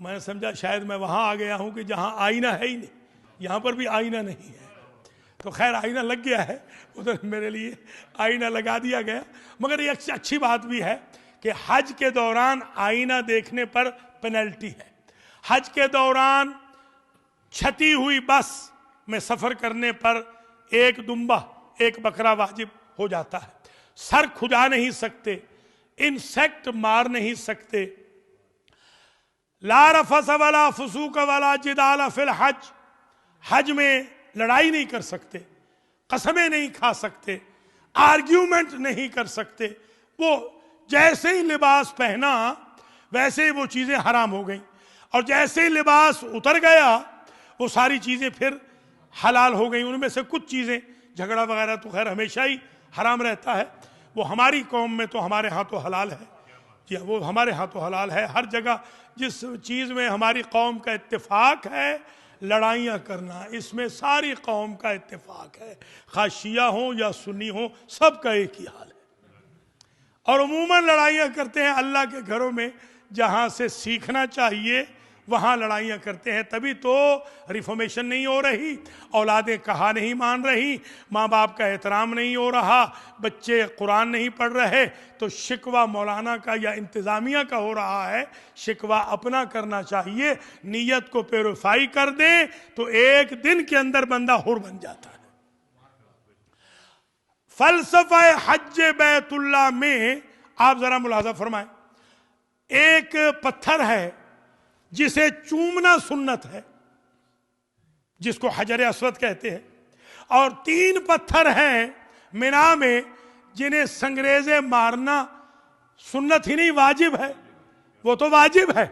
मैंने समझा शायद मैं वहाँ आ गया हूँ कि जहाँ आईना है ही नहीं, यहाँ पर भी आईना नहीं है। तो खैर आईना लग गया है, उधर मेरे लिए आईना लगा दिया गया। मगर ये अच्छी बात भी है कि हज के दौरान आईना देखने पर पेनल्टी है। हज के दौरान छती हुई बस में सफर करने पर एक दुम्बा, एक बकरा वाजिब हो जाता है। सर खुजा नहीं सकते, इंसेक्ट मार नहीं सकते। ला रफस वला फुसूक वला जिदाल फिल हज, हज में लड़ाई नहीं कर सकते, कसमें नहीं खा सकते, आर्ग्यूमेंट नहीं कर सकते। वो जैसे ही लिबास पहना वैसे ही वो चीजें हराम हो गई, और जैसे ही लिबास उतर गया वो सारी चीजें फिर हलाल हो गई। उनमें से कुछ चीजें, झगड़ा वगैरह तो खैर हमेशा ही हराम रहता है, वो हमारी कौम में तो हमारे यहाँ तो हलाल है जी, वो हमारे यहाँ तो हलाल है। हर जगह जिस चीज़ में हमारी कौम का इत्तेफाक है, लड़ाइयाँ करना, इसमें सारी कौम का इत्तेफाक है, खा शिया हो या सुन्नी हो, सबका एक ही हाल है। और उमूमन लड़ाइयाँ करते हैं अल्लाह के घरों में, जहाँ से सीखना चाहिए वहाँ लड़ाइयाँ करते हैं। तभी तो रिफॉर्मेशन नहीं हो रही, औलादें कहा नहीं मान रही, माँ बाप का एहतराम नहीं हो रहा, बच्चे कुरान नहीं पढ़ रहे। तो शिकवा मौलाना का या इंतज़ामिया का हो रहा है, शिकवा अपना करना चाहिए। नीयत को प्योरीफाई कर दें तो एक दिन के अंदर बंदा हुर बन जाता है। फलसफा हज बैतुल्लाह में आप जरा मुलाजा फरमाएं, एक पत्थर है जिसे चूमना सुन्नत है, जिसको हजर अस्वद कहते हैं, और 3 पत्थर हैं मिना में जिन्हें संगरेजे मारना सुन्नत ही नहीं वाजिब है। वो तो वाजिब है,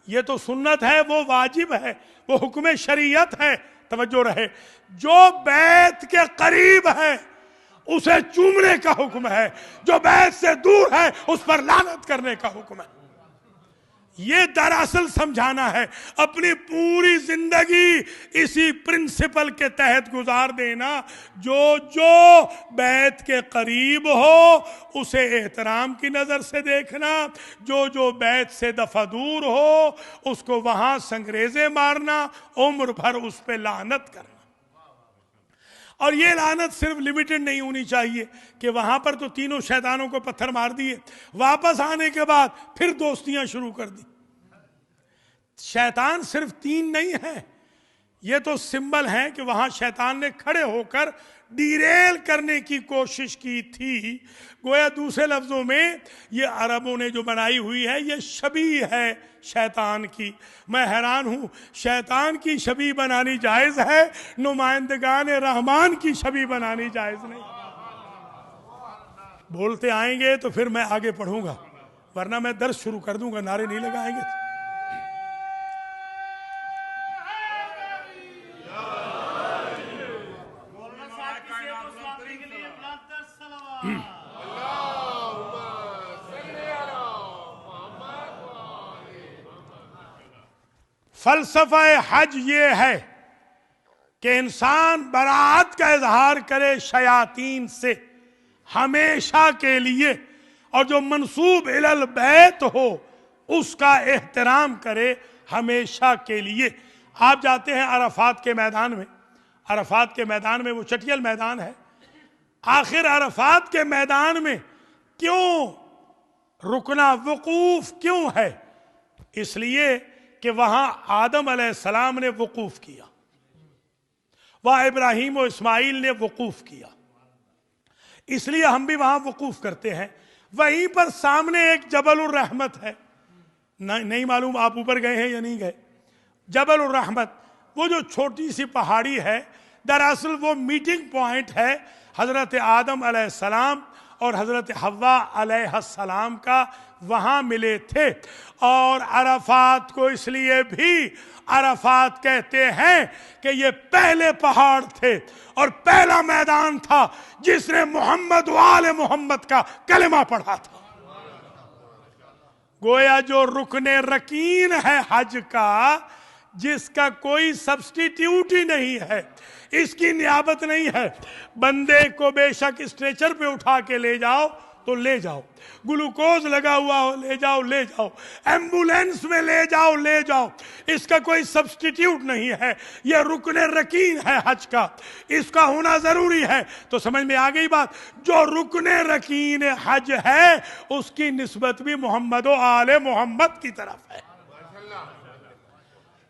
ये तो सुन्नत है, वो वाजिब है, वो हुक्म शरीयत है। तवज्जो रहे, जो बैत के करीब है उसे चूमने का हुक्म है, जो बैत से दूर है उस पर लानत करने का हुक्म है। ये दरअसल समझाना है, अपनी पूरी जिंदगी इसी प्रिंसिपल के तहत गुजार देना। जो जो बैत के करीब हो उसे एहतराम की नजर से देखना, जो जो बैत से दफा दूर हो उसको वहां संगरेजे मारना, उम्र भर उस पर लानत करना। और ये लानत सिर्फ लिमिटेड नहीं होनी चाहिए कि वहां पर तो तीनों शैतानों को पत्थर मार दिए, वापस आने के बाद फिर दोस्तियां शुरू कर दी। शैतान सिर्फ 3 नहीं है, ये तो सिंबल है कि वहां शैतान ने खड़े होकर डीरेल करने की कोशिश की थी। गोया दूसरे लफ्जों में ये अरबों ने जो बनाई हुई है ये शबी है शैतान की। मैं हैरान हूं, शैतान की शबी बनानी जायज है, नुमाइंदगान रहमान की शबी बनानी जायज नहीं। बोलते आएंगे तो फिर मैं आगे पढ़ूंगा, वरना मैं दर्स शुरू कर दूंगा, नारे नहीं लगाएंगे। फलसफा हज ये है कि इंसान बरात का इजहार करे शयातीन से हमेशा के लिए, और जो मंसूब इलल बैत हो उसका एहतराम करे हमेशा के लिए। आप जाते हैं अरफात के मैदान में, अरफात के मैदान में, वो चटियल मैदान है, आखिर अरफात के मैदान में क्यों रुकना, वकूफ क्यों है? इसलिए कि वहां आदम अलैहिस्सलाम ने वकूफ किया, वहां इब्राहिम और इस्माइल ने वकूफ किया, इसलिए हम भी वहां वकूफ करते हैं। वहीं पर सामने एक जबलुर रहमत है, नहीं मालूम आप ऊपर गए हैं या नहीं गए। जबलुर रहमत, वो जो छोटी सी पहाड़ी है, दरअसल वो मीटिंग पॉइंट है हजरत आदम अलैहिस्सलाम और हजरत हव्वा अलैहिस्सलाम का, वहां मिले थे। और अरफात को इसलिए भी अरफात कहते हैं कि ये पहले पहाड़ थे और पहला मैदान था जिसने मोहम्मद वाले मोहम्मद का कलमा पढ़ा था। गोया जो रुकने रकीन है हज का, जिसका कोई सब्स्टिट्यूट ही नहीं है, इसकी नियाबत नहीं है। बंदे को बेशक स्ट्रेचर पे उठा के ले जाओ तो ले जाओ, ग्लूकोज लगा हुआ हो ले जाओ, एम्बुलेंस में ले जाओ, इसका कोई सब्स्टिट्यूट नहीं है। यह रुकने रकीन है हज का, इसका होना जरूरी है। तो समझ में आ गई बात, जो रुकने रकीन हज है उसकी निस्बत भी मोहम्मद आले मोहम्मद की तरफ है।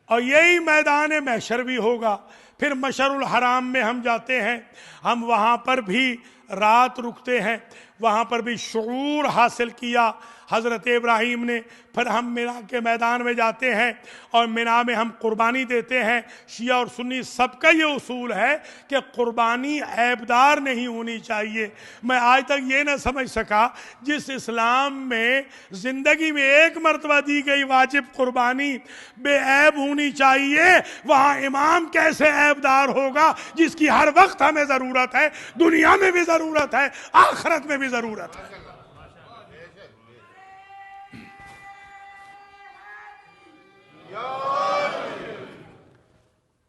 और यही मैदान महशर भी होगा। फिर मशरुल हराम में हम जाते हैं, हम वहाँ पर भी रात रुकते हैं, वहाँ पर भी शऊर हासिल किया हज़रत इब्राहीम ने। फिर हम मिना के मैदान में जाते हैं और मिना में हम कुर्बानी देते हैं। शिया और सुन्नी सबका ये उसूल है कि कुर्बानी ऐबदार नहीं होनी चाहिए। मैं आज तक ये ना समझ सका, जिस इस्लाम में ज़िंदगी में एक मरतबा दी गई वाजिब कुर्बानी बेऐब होनी चाहिए, वहाँ इमाम कैसे ऐबदार होगा जिसकी हर वक्त हमें ज़रूरत है, दुनिया में भी ज़रूरत है, आखिरत में भी ज़रूरत है।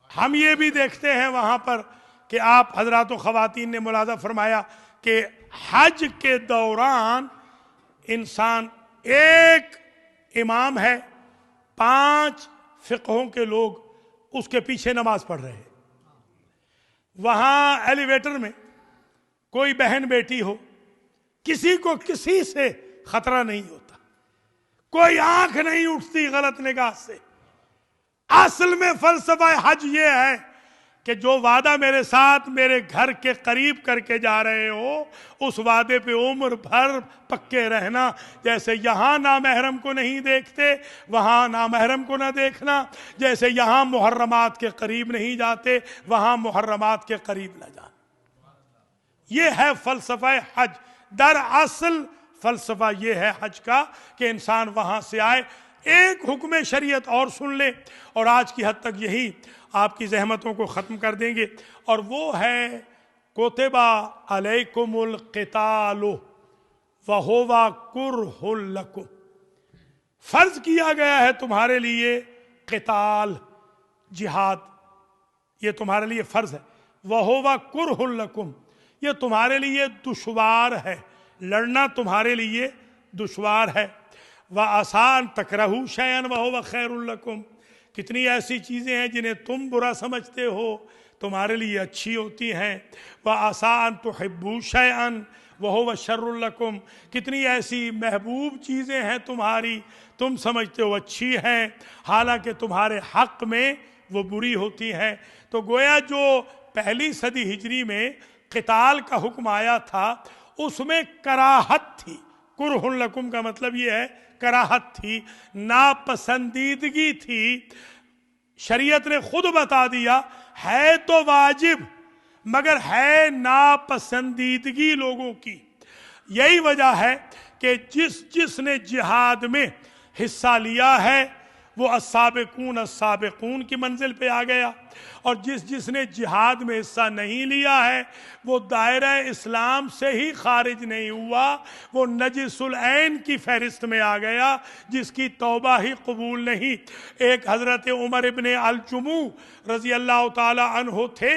हम ये भी देखते हैं वहां पर कि आप हजरात व ख़वातीन ने मुलाज़ा फरमाया कि हज के दौरान इंसान, एक इमाम है, 5 फ़िक़हों के लोग उसके पीछे नमाज पढ़ रहे हैं। वहां एलिवेटर में कोई बहन बेटी हो, किसी को किसी से खतरा नहीं होता, कोई आंख नहीं उठती गलत निगाह से। असल में फलसफा हज ये है कि जो वादा मेरे साथ मेरे घर के करीब करके जा रहे हो, उस वादे पे उम्र भर पक्के रहना। जैसे यहाँ नामहरम को नहीं देखते, वहाँ नामहरम को ना देखना। जैसे यहाँ मुहर्रमात के करीब नहीं जाते, वहाँ मुहर्रमात के करीब ना जाना। ये है फलसफा हज। दरअसल फलसफा ये है हज का कि इंसान वहाँ से आए। एक हुक्म शरीयत और सुन ले और आज की हद तक यही आपकी जहमतों को ख़त्म कर देंगे, और वो है कुतिबा अलैकुमुल क़ितालु वहुवा कुरहुल लकुम। फर्ज किया गया है तुम्हारे लिए क़िताल, जिहाद, ये तुम्हारे लिए फर्ज है। वहुवा कुरहुल लकुम, ये तुम्हारे लिए दुश्वार है, लड़ना तुम्हारे लिए दुश्वार है। व आसान तकरहू शयअन वहुवा खैरुल लकुम, कितनी ऐसी चीज़ें हैं जिन्हें तुम बुरा समझते हो, तुम्हारे लिए अच्छी होती हैं। व आसान तुहिब्बू शयअन वहुवा शर्रुल लकुम, कितनी ऐसी महबूब चीज़ें हैं तुम्हारी, तुम समझते हो अच्छी हैं, हालांकि तुम्हारे हक़ में वो बुरी होती हैं। तो गोया जो पहली सदी हिजरी में क़िताल का हुक्म आया था, उसमें कराहत थी। कुरहुल लकुम का मतलब ये है कराहत थी, नापसंदीदगी थी। शरीयत ने खुद बता दिया है तो वाजिब, मगर है नापसंदीदगी लोगों की। यही वजह है कि जिसने जिहाद में हिस्सा लिया है वो अस्साबिकून की मंजिल पे आ गया, और जिसने जिहाद में हिस्सा नहीं लिया है वो दायरा इस्लाम से ही खारिज नहीं हुआ, वो नजिसुल ऐन की फहरिस्त में आ गया, जिसकी तौबा ही कबूल नहीं। एक हज़रत उमर इब्ने अल-जुमू रज़ी अल्लाह ताला अन्हु थे।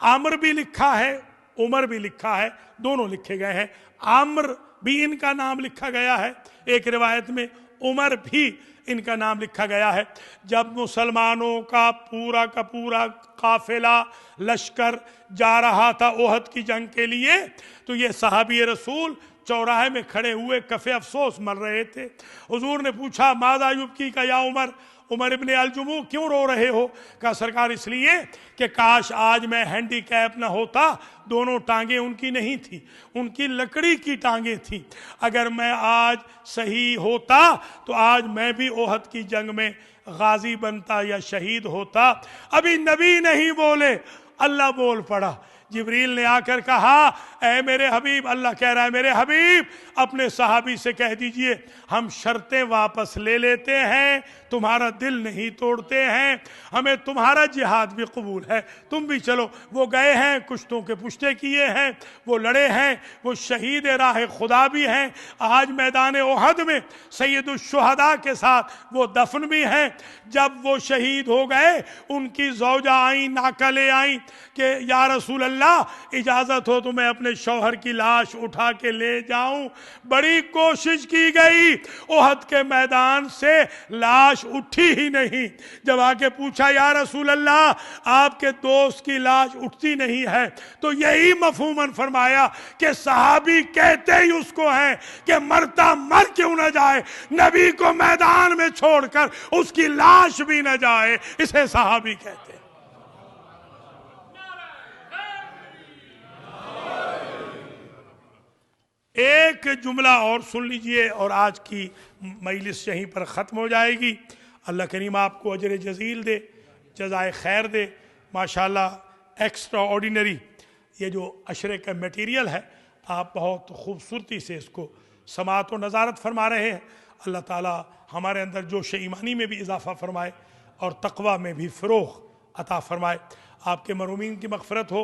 आमर भी लिखा है, उमर भी लिखा है, दोनों लिखे गए हैं। आमर भी इनका नाम लिखा गया है एक रिवायत में, उमर भी इनका नाम लिखा गया है। जब मुसलमानों का पूरा काफिला लश्कर जा रहा था ओहद की जंग के लिए, तो ये सहाबी रसूल चौराहे में खड़े हुए कफ़े अफसोस मर रहे थे। हुजूर ने पूछा माज़ा युबकी का या उमर, उमर इब्ने अल-जुमू क्यों रो रहे हो? कहा सरकार इसलिए कि काश आज मैं हैंडीकैप ना होता, दोनों टांगें उनकी नहीं थी, उनकी लकड़ी की टांगें थी। अगर मैं आज सही होता तो आज मैं भी ओहद की जंग में गाजी बनता या शहीद होता। अभी नबी नहीं बोले, अल्लाह बोल पड़ा। जिब्रील ने आकर कहा ऐ मेरे हबीब, अल्लाह कह रहा है मेरे हबीब अपने सहाबी से कह दीजिए हम शर्तें वापस ले लेते हैं, तुम्हारा दिल नहीं तोड़ते हैं, हमें तुम्हारा जिहाद भी कबूल है, तुम भी चलो। वो गए हैं, कुश्तों के पुश्ते किए हैं, वो लड़े हैं, वो शहीद राह खुदा भी हैं। आज मैदान ओहद में सैयदुश्शुहदा के साथ वो दफन भी हैं। जब वो शहीद हो गए उनकी ज़ौजा आई, नाका ले आई कि या रसूल अल्लाह इजाज़त हो तो मैं अपने शौहर की लाश उठा के ले जाऊं। बड़ी कोशिश की गई, ओहद के मैदान से लाश उठी ही नहीं। जब आके पूछा या रसूल अल्लाह आपके दोस्त की लाश उठती नहीं है, तो यही मफहूमन फरमाया कि सहाबी कहते ही उसको है कि मरता मर क्यों न जाए, नबी को मैदान में छोड़कर उसकी लाश भी न जाए, इसे सहाबी कहते हैं। एक जुमला और सुन लीजिए और आज की मजलिस यहीं पर ख़त्म हो जाएगी। अल्लाह करीम आपको अजर जज़ील दे, जज़ाए खैर दे। माशाल्लाह एक्स्ट्रा ऑर्डिनरी ये जो अशरे का मटेरियल है, आप बहुत खूबसूरती से इसको समात व नज़ारत फरमा रहे हैं। अल्लाह ताला हमारे अंदर जोश ईमानी में भी इजाफ़ा फरमाए और तक़वा में भी फ़रोग़ अता फरमाए। आपके मरहूमीन की मग़फ़रत हो,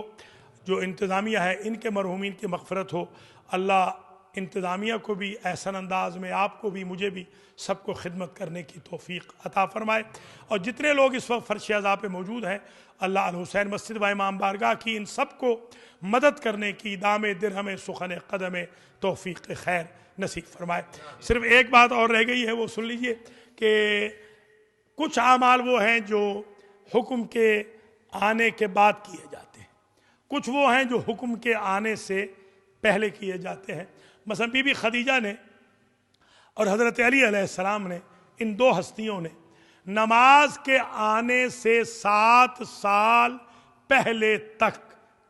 जो इंतज़ामिया है इनके मरहूमीन की मग़फ़रत हो। अल्लाह इंतज़ामिया को भी एहसन अंदाज में, आपको भी, मुझे भी, सबको खिदमत करने की तौफ़ीक़ अता फ़रमाए। और जितने लोग इस वक्त फ़र्श अज़ा पे मौजूद हैं, अल्लाह अल हुसैन मस्जिद व इमाम बारगाह की इन सब को मदद करने की दामे दिरहम सुखन कदम तौफ़ीक़ खैर नसीब फरमाए। सिर्फ एक बात और रह गई है, वो सुन लीजिए कि कुछ आमाल वो हैं जो हुक्म के आने के बाद किए जाते हैं, कुछ वो हैं जो हुक्म के आने से पहले किए जाते हैं। मसलन बीबी खदीजा ने और हज़रत अली अलैहिस्सलाम ने, इन दो हस्तियों ने नमाज के आने से 7 साल पहले तक,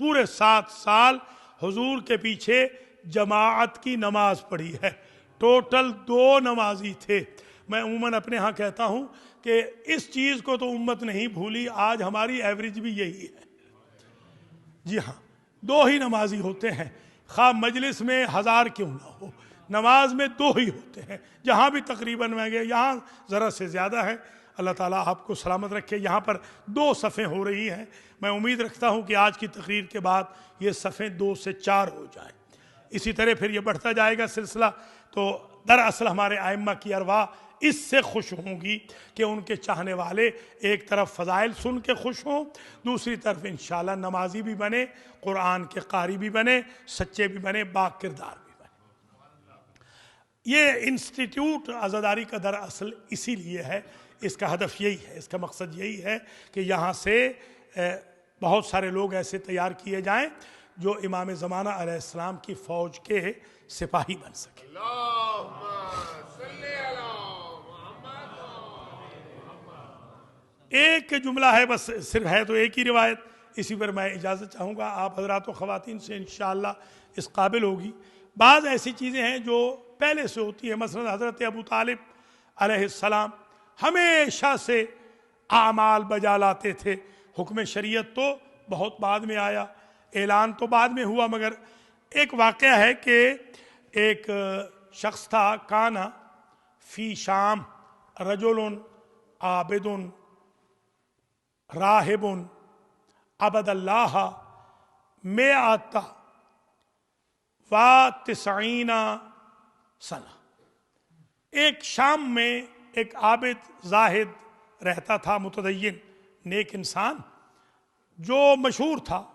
पूरे 7 साल हुजूर के पीछे जमाअत की नमाज पढ़ी है। टोटल 2 नमाजी थे। मैं उम्मन अपने यहाँ कहता हूँ कि इस चीज़ को तो उम्मत नहीं भूली, आज हमारी एवरेज भी यही है। जी हाँ, 2 ही नमाजी होते हैं, खा मजलिस में 1000 क्यों ना हो, नमाज में 2 ही होते हैं। जहाँ भी तकरीबन मैं गया, यहाँ ज़रा से ज़्यादा है। अल्लाह ताला आपको सलामत रखे। यहाँ पर 2 सफ़ें हो रही हैं। मैं उम्मीद रखता हूँ कि आज की तकरीर के बाद ये सफ़ें 2 से 4 हो जाए। इसी तरह फिर ये बढ़ता जाएगा सिलसिला। तो दरअसल हमारे आइम्मा की अरवाह इससे खुश होंगी कि उनके चाहने वाले एक तरफ फ़ज़ाइल सुन के खुश हों, दूसरी तरफ इंशाअल्लाह नमाजी भी बने, कुरान के कारी भी बने, सच्चे भी बने, बाकिरदार भी बने। ये इंस्टीट्यूट आज़ादारी का दरअसल इसीलिए है, इसका हदफ यही है, इसका मकसद यही है कि यहाँ से बहुत सारे लोग ऐसे तैयार किए जाएं जो इमाम ज़माना अलैहिस्सलाम की फ़ौज के सिपाही बन सके। एक जुमला है बस, सिर्फ है तो एक ही रिवायत, इसी पर मैं इजाज़त चाहूँगा आप हज़रात व ख़वातीन से, इंशाअल्लाह इस काबिल होगी। बाज़ ऐसी चीज़ें हैं जो पहले से होती है। मसलन हज़रत अबू तालिब अलैहिस्सलाम हमेशा से आमाल बजा लाते थे। हुक्म शरीयत तो बहुत बाद में आया, ऐलान तो बाद में हुआ, मगर एक वाक़या है कि एक शख्स था, काना फ़ी शाम रजुलन आबिदुन राहिबुन अबदल्लाह में आता व 90 सना। एक शाम में एक आबिद जाहिद रहता था, मुतदय्यिन नेक इंसान, जो मशहूर था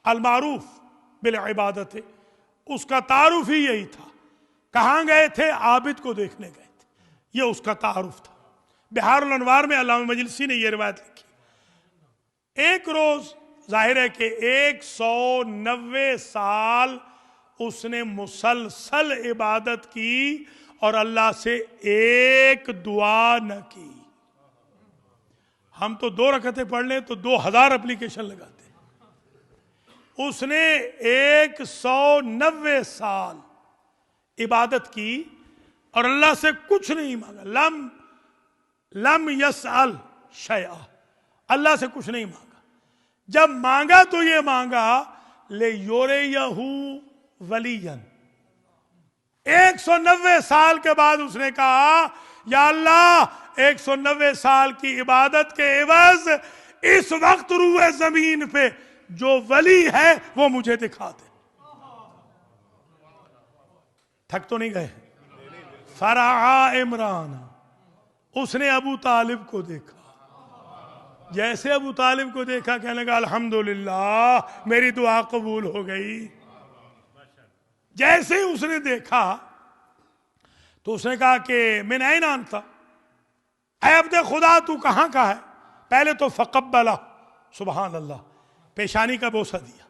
अलमारूफ बिल इबादत, उसका तारुफ ही यही था। कहाँ गए थे? आबिद को देखने गए थे, ये उसका तारुफ था। बिहारुल अनवार में अल्लामा मजलिसी ने यह रिवायत लिखी। एक रोज जाहिर है कि 190 साल उसने मुसलसल इबादत की और अल्लाह से एक दुआ न की। हम तो 2 रकअतें पढ़ लें तो 2000 एप्लीकेशन लगाते हैं। उसने 190 साल इबादत की और अल्लाह से कुछ नहीं मांगा। लम यसअल शैआ, अल्लाह से कुछ नहीं मांगा। जब मांगा तो ये मांगा ले योरेयहू वलियन। 190 साल के बाद उसने कहा, या अल्लाह 190 साल की इबादत के एवज इस वक्त रूए जमीन पे जो वली है वो मुझे दिखा दे। थक तो नहीं गए? फराआ इमरान, उसने अबू तालिब को देखा। जैसे अबू तालिब को देखा, कहने लगा अल्हम्दुलिल्लाह मेरी दुआ कबूल हो गई। जैसे ही उसने देखा तो उसने कहा कि मैं नहीं जानता, ऐ अब्दे खुदा तू कहाँ का है? पहले तो फकब्बला, सुबहान अल्लाह, पेशानी का बोसा दिया।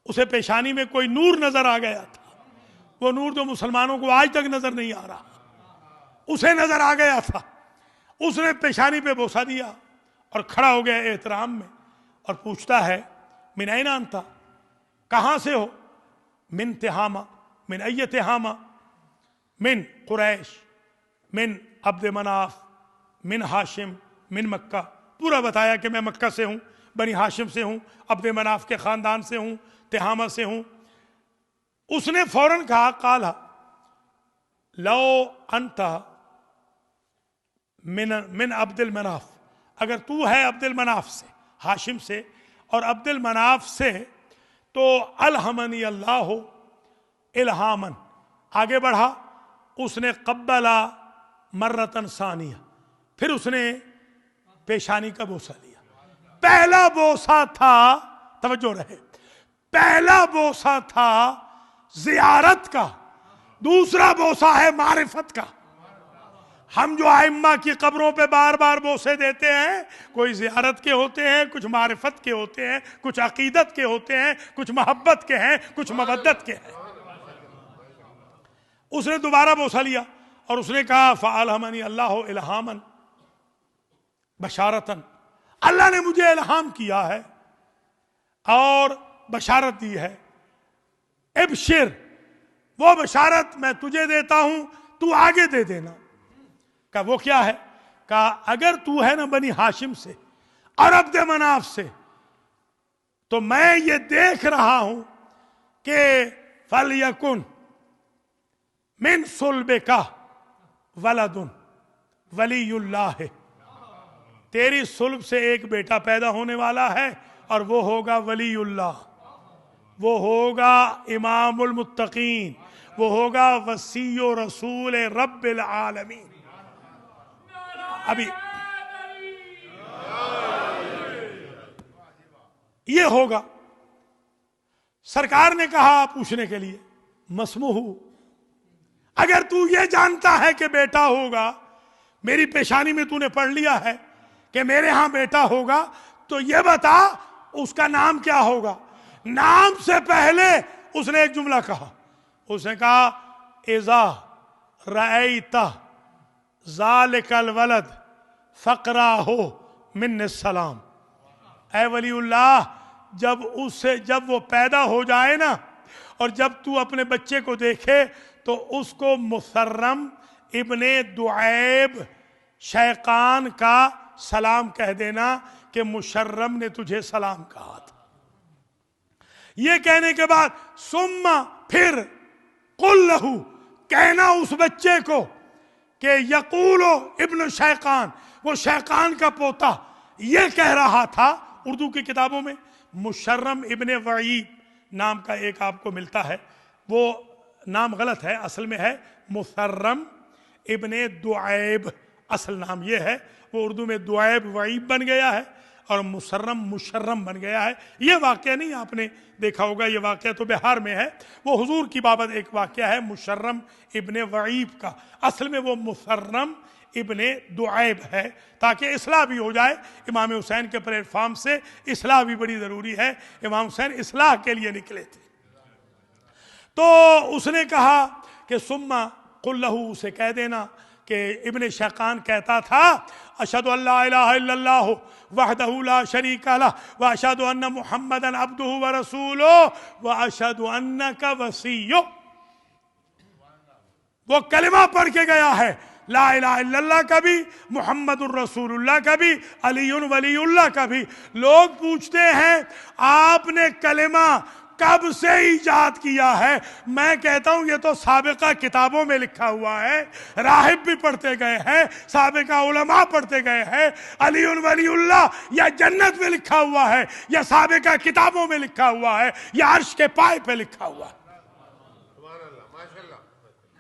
उसे पेशानी में कोई नूर नजर आ गया था, वो नूर जो मुसलमानों को आज तक नजर नहीं आ रहा, उसे नजर आ गया था। उसने पेशानी पे बोसा दिया और खड़ा हो गया एहतराम में और पूछता है मिन ऐन अंता, कहाँ से हो? मिन तिहामा, मिन अय्यत हामा मिन कुरैश मिन अब्द मनाफ मिन हाशिम मिन मक्का। पूरा बताया कि मैं मक्का से हूँ, बनी हाशिम से हूँ, अब्द मनाफ के ख़ानदान से हूँ, तिहामा से हूँ। उसने फौरन कहा काला लो अंता मिन अब्दुल मनाफ, अगर तू है अब्दुल मनाफ से, हाशिम से और अब्दुल मनाफ से, तो अलहमनी अल्लाह इल्हामन। आगे बढ़ा, उसने कब्बला मर्रतन सानिया, फिर उसने पेशानी का बोसा लिया। पहला बोसा था, तवज्जो रहे, पहला बोसा था जियारत का, दूसरा बोसा है मारिफत का। हम जो आइम्मा की कब्रों पे बार बार बोसे देते हैं, कोई जियारत के होते हैं, कुछ मारिफत के होते हैं, कुछ अकीदत के होते हैं, कुछ मोहब्बत के हैं, कुछ मवद्दत के हैं। उसने दोबारा बोसा लिया और उसने कहा फ़अल्हमनी अल्लाह इल्हामन बशारतन, अल्लाह ने मुझे इल्हाम किया है और बशारत दी है। इब्शिर, वो बशारत मैं तुझे देता हूं, तू आगे दे देना। का वो क्या है? का अगर तू है ना बनी हाशिम से और अब्द मनाफ से, तो मैं ये देख रहा हूं कि फल यकुन मिन सुल्बे का वलदुन वलीयुल्लाह है, तेरी सुल्ब से एक बेटा पैदा होने वाला है और वो होगा वलीयुल्लाह, वो होगा इमामुल मुत्तकीन, वो होगा वसीयो रसूल रब्बिल आलमीन। अभी ये होगा। सरकार ने कहा पूछने के लिए मसमुहु, अगर तू ये जानता है कि बेटा होगा, मेरी पेशानी में तूने पढ़ लिया है कि मेरे यहां बेटा होगा, तो ये बता उसका नाम क्या होगा। नाम से पहले उसने एक जुमला कहा, उसने कहा इज़ा रअयता ज़ालिकल वलद फ़क़रा हो मिन्न सलाम। ऐ वलीउल्लाह, जब वो पैदा हो जाए ना, और जब तू अपने बच्चे को देखे तो उसको मुसर्रम इब्ने दुआब शैकान का सलाम कह देना कि मुशर्रम ने तुझे सलाम कहा था। ये कहने के बाद सुम्मा, फिर कुल लहू, कहना उस बच्चे को कि यकूलो इब्न शैकान, वो शैकान का पोता ये कह रहा था। उर्दू की किताबों में मुशर्रम इब्ने वईब नाम का एक आपको मिलता है, वो नाम गलत है, असल में है मुसर्रम इब्ने दुआब, असल नाम ये है। वो उर्दू में दुआब वईब बन गया है और मुसर्रम मुशर्रम बन गया है। ये वाक़या नहीं आपने देखा होगा, ये वाक़या तो बिहार में है। वो हुजूर की बाबत एक वाक़या है मुशर्रम इब्ने वईब का, असल में वो मुसर्रम इब्ने दुआब है, ताकि इस्लाह भी हो जाए। इमाम हुसैन के प्लेटफार्म से इस्लाह भी बड़ी ज़रूरी है। इमाम हुसैन इस्लाह के लिए निकले थे। तो उसने कहा कि सुम्मा कुल लहू, उसे कह देना कि इब्ने शैकान कहता था अशहदु अल्ला इलाहा इल्लल्लाहु वहदहु ला शरीका लह व अशहदु अन्ना मुहम्मदन अब्दुहु व रसूलुहु व अशहदु अन्नका वसीय्युहु। वो कलिमा पढ़ के गया है, ला इलाहा इल्लल्लाह का भी, मुहम्मदुर रसूलुल्लाह का भी, अलीयुन वलीयुल्लाह का भी। लोग पूछते हैं आपने कलिमा कब से ईजाद किया है? मैं कहता हूं ये तो साबिका किताबों में लिखा हुआ है, राहिब भी पढ़ते गए हैं, साबिका उलमा पढ़ते गए हैं। अलीउन वलीउल्लाह या जन्नत में लिखा हुआ है, या साबिका किताबों में लिखा हुआ है, या अर्श के पाए पे लिखा हुआ है।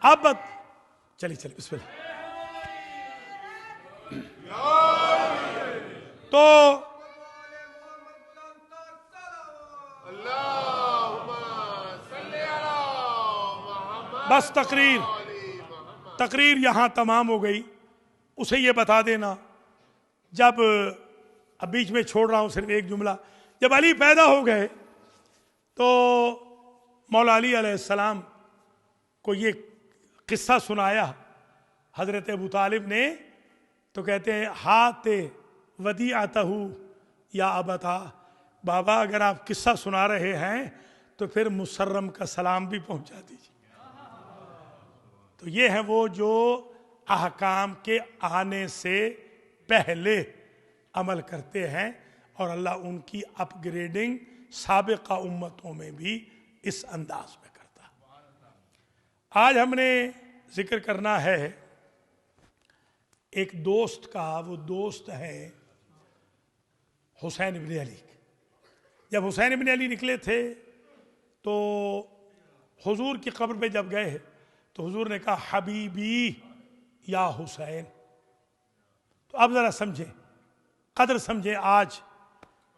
अब चलिए चलिए बिस्मिल्लाह। तो बस तकरीर यहां तमाम हो गई। उसे ये बता देना, जब अब बीच में छोड़ रहा हूं सिर्फ एक जुमला, जब अली पैदा हो गए तो मौला अली अलैहिस्सलाम को ये किस्सा सुनाया हजरत अबू तालिब ने। तो कहते हैं हाते वदीअतहु या अबता, बाबा अगर आप किस्सा सुना रहे हैं तो फिर मुसर्रम का सलाम भी पहुंचा दीजिए। तो ये है वो जो अहकाम के आने से पहले अमल करते हैं, और अल्लाह उनकी अपग्रेडिंग साबिका उम्मतों में भी इस अंदाज में करता है। आज हमने जिक्र करना है एक दोस्त का। वो दोस्त है हुसैन इब्न अली। जब हुसैन इब्न अली निकले थे तो हुजूर की कब्र पे जब गए तो हुजूर ने कहा हबीबी या हुसैन। तो अब जरा समझें, कदर समझें आज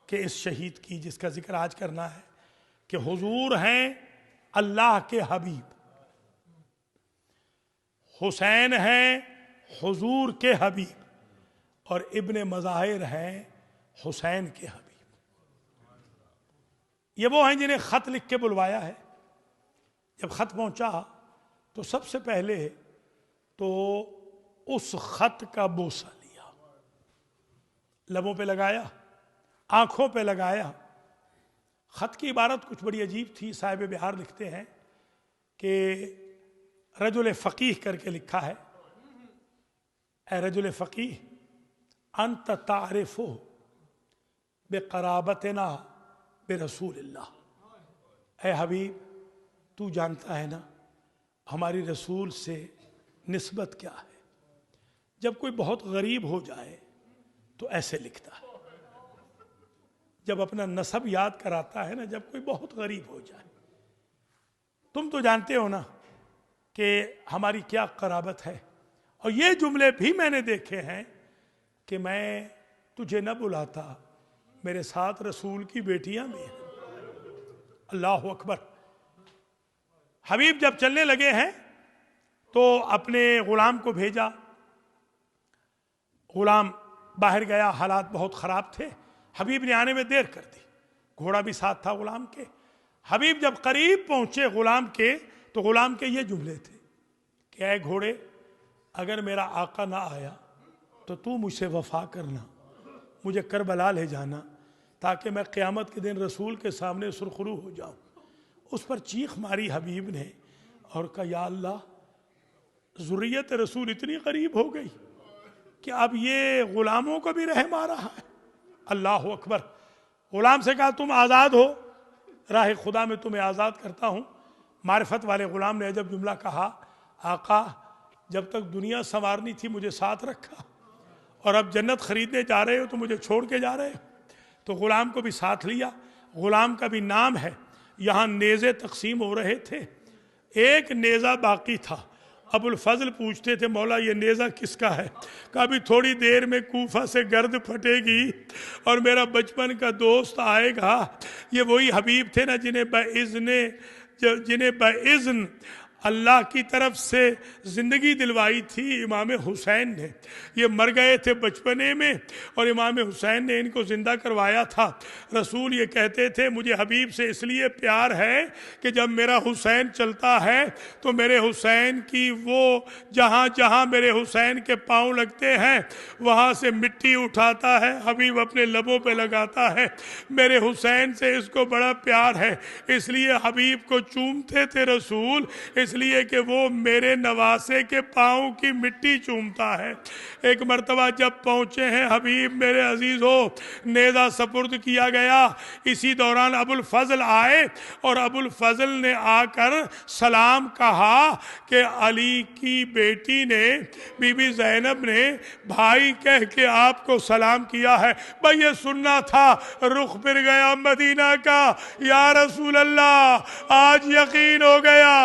के इस शहीद की जिसका जिक्र आज करना है, कि हुजूर हैं अल्लाह के हबीब, हुसैन हैं हुजूर के हबीब, और इब्ने मज़ाहिर हैं हुसैन के हबीब। ये वो हैं जिन्हें खत लिख के बुलवाया है। जब खत पहुंचा तो सबसे पहले तो उस खत का बोसा लिया, लबों पे लगाया, आंखों पे लगाया। खत की इबारत कुछ बड़ी अजीब थी। साहिब बिहार लिखते हैं कि रजुल फ़कीह करके लिखा है, ए रजुल फ़कीह अंत तारिफ़ो बेक़राबतना बेरसूलिल्लाह। ए हबीब, तू जानता है ना हमारी रसूल से निस्बत क्या है। जब कोई बहुत गरीब हो जाए तो ऐसे लिखता है। जब अपना नसब याद कराता है ना, जब कोई बहुत गरीब हो जाए। तुम तो जानते हो ना कि हमारी क्या कराबत है। और ये जुमले भी मैंने देखे हैं कि मैं तुझे न बुलाता, मेरे साथ रसूल की बेटियां भी हैं। अल्लाह अकबर। हबीब जब चलने लगे हैं तो अपने गुलाम को भेजा। गुलाम बाहर गया, हालात बहुत ख़राब थे। हबीब ने आने में देर कर दी, घोड़ा भी साथ था गुलाम के। हबीब जब करीब पहुंचे गुलाम के तो गुलाम के ये जुमले थे कि ऐ घोड़े, अगर मेरा आका ना आया तो तू मुझसे वफा करना, मुझे करबला ले जाना, ताकि मैं क़यामत के दिन रसूल के सामने सुरखरू हो जाऊं। उस पर चीख मारी हबीब ने और कहा, या अल्लाह, ज़ुर्रियत रसूल इतनी करीब हो गई कि अब ये गुलामों को भी रहम आ रहा है। अल्लाह अकबर। गुलाम से कहा, तुम आज़ाद हो, राह खुदा में तुम्हें आज़ाद करता हूँ। मारिफत वाले गुलाम ने जब जुमला कहा, आका, जब तक दुनिया संवारनी थी मुझे साथ रखा, और अब जन्नत खरीदने जा रहे हो तो मुझे छोड़ के जा रहे हो। तो गुलाम को भी साथ लिया। गुलाम का भी नाम है। यहाँ नेज़े तकसीम हो रहे थे, एक नेज़ा बाकी था। अबुल फजल पूछते थे, मौला ये नेज़ा किसका है? कभी थोड़ी देर में कूफा से गर्द फटेगी और मेरा बचपन का दोस्त आएगा। ये वही हबीब थे ना जिन्हें बाइज़्न अल्लाह की तरफ से ज़िंदगी दिलवाई थी इमाम हुसैन ने। ये मर गए थे बचपने में और इमाम हुसैन ने इनको ज़िंदा करवाया था। रसूल ये कहते थे, मुझे हबीब से इसलिए प्यार है कि जब मेरा हुसैन चलता है तो मेरे हुसैन की वो जहाँ जहाँ मेरे हुसैन के पाँव लगते हैं वहाँ से मिट्टी उठाता है, हबीब अपने लबों पे लगाता है। मेरे हुसैन से इसको बड़ा प्यार है, इसलिए हबीब को चूमते थे रसूल, इसलिए कि वो मेरे नवासे के पाँव की मिट्टी चूमता है। एक मर्तबा जब पहुँचे हैं हबीब मेरे अजीज हो, नेज़ा सपुर्द किया गया। इसी दौरान अबुल फजल आए और अबुल फजल ने आकर सलाम कहा कि अली की बेटी ने, बीबी ज़ैनब ने भाई कह के आपको सलाम किया है। भाई ये सुनना था। रुख फिर गया मदीना का, या रसूल अल्लाह, आज यकीन हो गया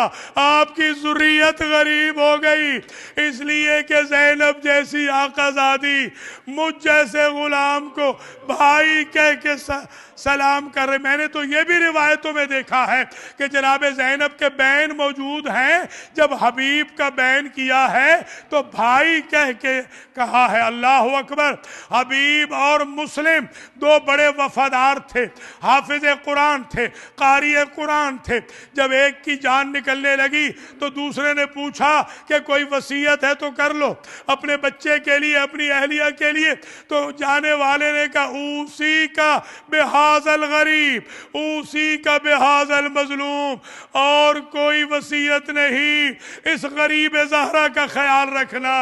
आपकी ज़ुर्रियत गरीब हो गई, इसलिए कि ज़ैनब जैसी आकाज़ादी मुझ जैसे गुलाम को भाई कह के सलाम कर रहे। मैंने तो ये भी रिवायतों में देखा है कि जनाब ज़ैनब के बैन मौजूद हैं, जब हबीब का बैन किया है तो भाई कह के कहा है। अल्लाह अकबर। हबीब और मुस्लिम दो बड़े वफादार थे, हाफिज कुरान थे, कारी कुरान थे। जब एक की जान निकलने लगी ली तो दूसरे ने पूछा कि कोई वसीयत है तो कर लो, अपने बच्चे के लिए, अपनी अहलिया के लिए। तो जाने वाले ने कहा उसी का बेहाजल गरीब, उसी का बेहाजल मजलूम, और कोई वसीयत नहीं। इस गरीब ज़हरा का ख्याल रखना,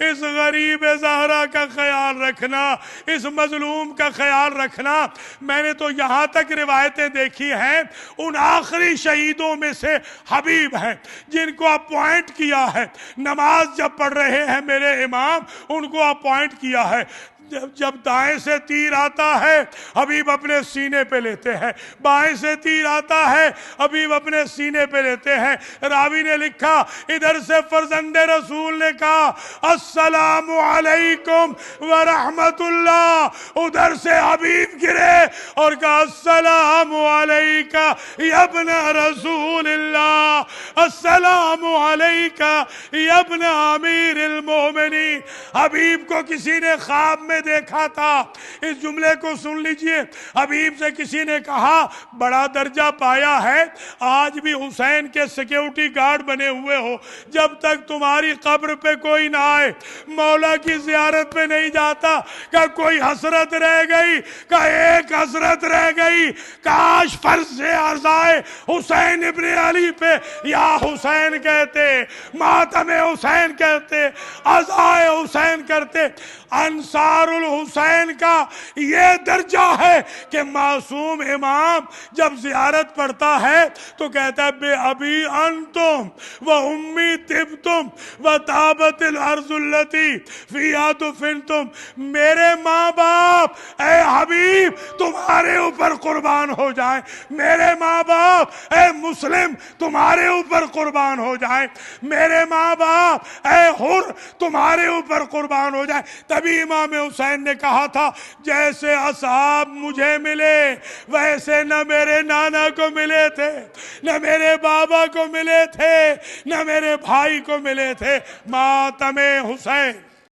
इस गरीब ज़हरा का ख्याल रखना, इस मजलूम का ख्याल रखना। मैंने तो यहां तक रिवायतें देखी हैं, उन आखिरी शहीदों में से हबीब हैं जिनको अपॉइंट किया है, नमाज जब पढ़ रहे हैं मेरे इमाम, उनको अपॉइंट किया है। जब दाएं से तीर आता है हबीब अपने सीने पे लेते हैं, बाएं से तीर आता है हबीब अपने सीने पे लेते हैं। रावी ने लिखा, इधर से फरजंदे रसूल ने कहा अस्सलामु अलैकुम व रहमतुल्लाह, उधर से हबीब गिरे और कहा अस्सलामु अलैका यब्ना रसूलिल्लाह, अस्सलामु अलैका यब्ना अमीरुल मोमिनीन। हबीब को किसी ने ख्वाब में देखा था। इस जुमले को सुन लीजिए। हबीब से किसी ने कहा, बड़ा दर्जा पाया है, आज भी हुसैन के सिक्योरिटी गार्ड बने हुए हो, जब तक तुम्हारी कब्र पे कोई ना आए मौला की जियारत पे नहीं जाता। क्या कोई हसरत रह गई? क्या एक हसरत रह गई? काश फर्ज से अर्जाए हुसैन इब्ने अली पे या हुसैन कहते, मातम हुसैन कहते, अज़ाए हुसैन करते। अंसारुल हुसैन का ये दर्जा है कि मासूम इमाम जब जियारत पढ़ता है तो कहता है बे अभी अंतुम व उम्मी तिब्तुम व ताबतिल अर्जुल्लती फिया तुफिनतुम। मेरे माँ बाप ए हबीब तुम्हारे ऊपर कुर्बान हो जाए, मेरे माँ बाप ए मुस्लिम तुम्हारे ऊपर कुर्बान हो जाए, मेरे माँ बाप ए हुर तुम्हारे ऊपर कुर्बान हो जाए। तभी इमाम हुसैन ने कहा था, जैसे असहाब मुझे मिले वैसे न मेरे नाना को मिले थे, न मेरे बाबा को मिले थे, न मेरे भाई को मिले थे। मातमे हुसैन।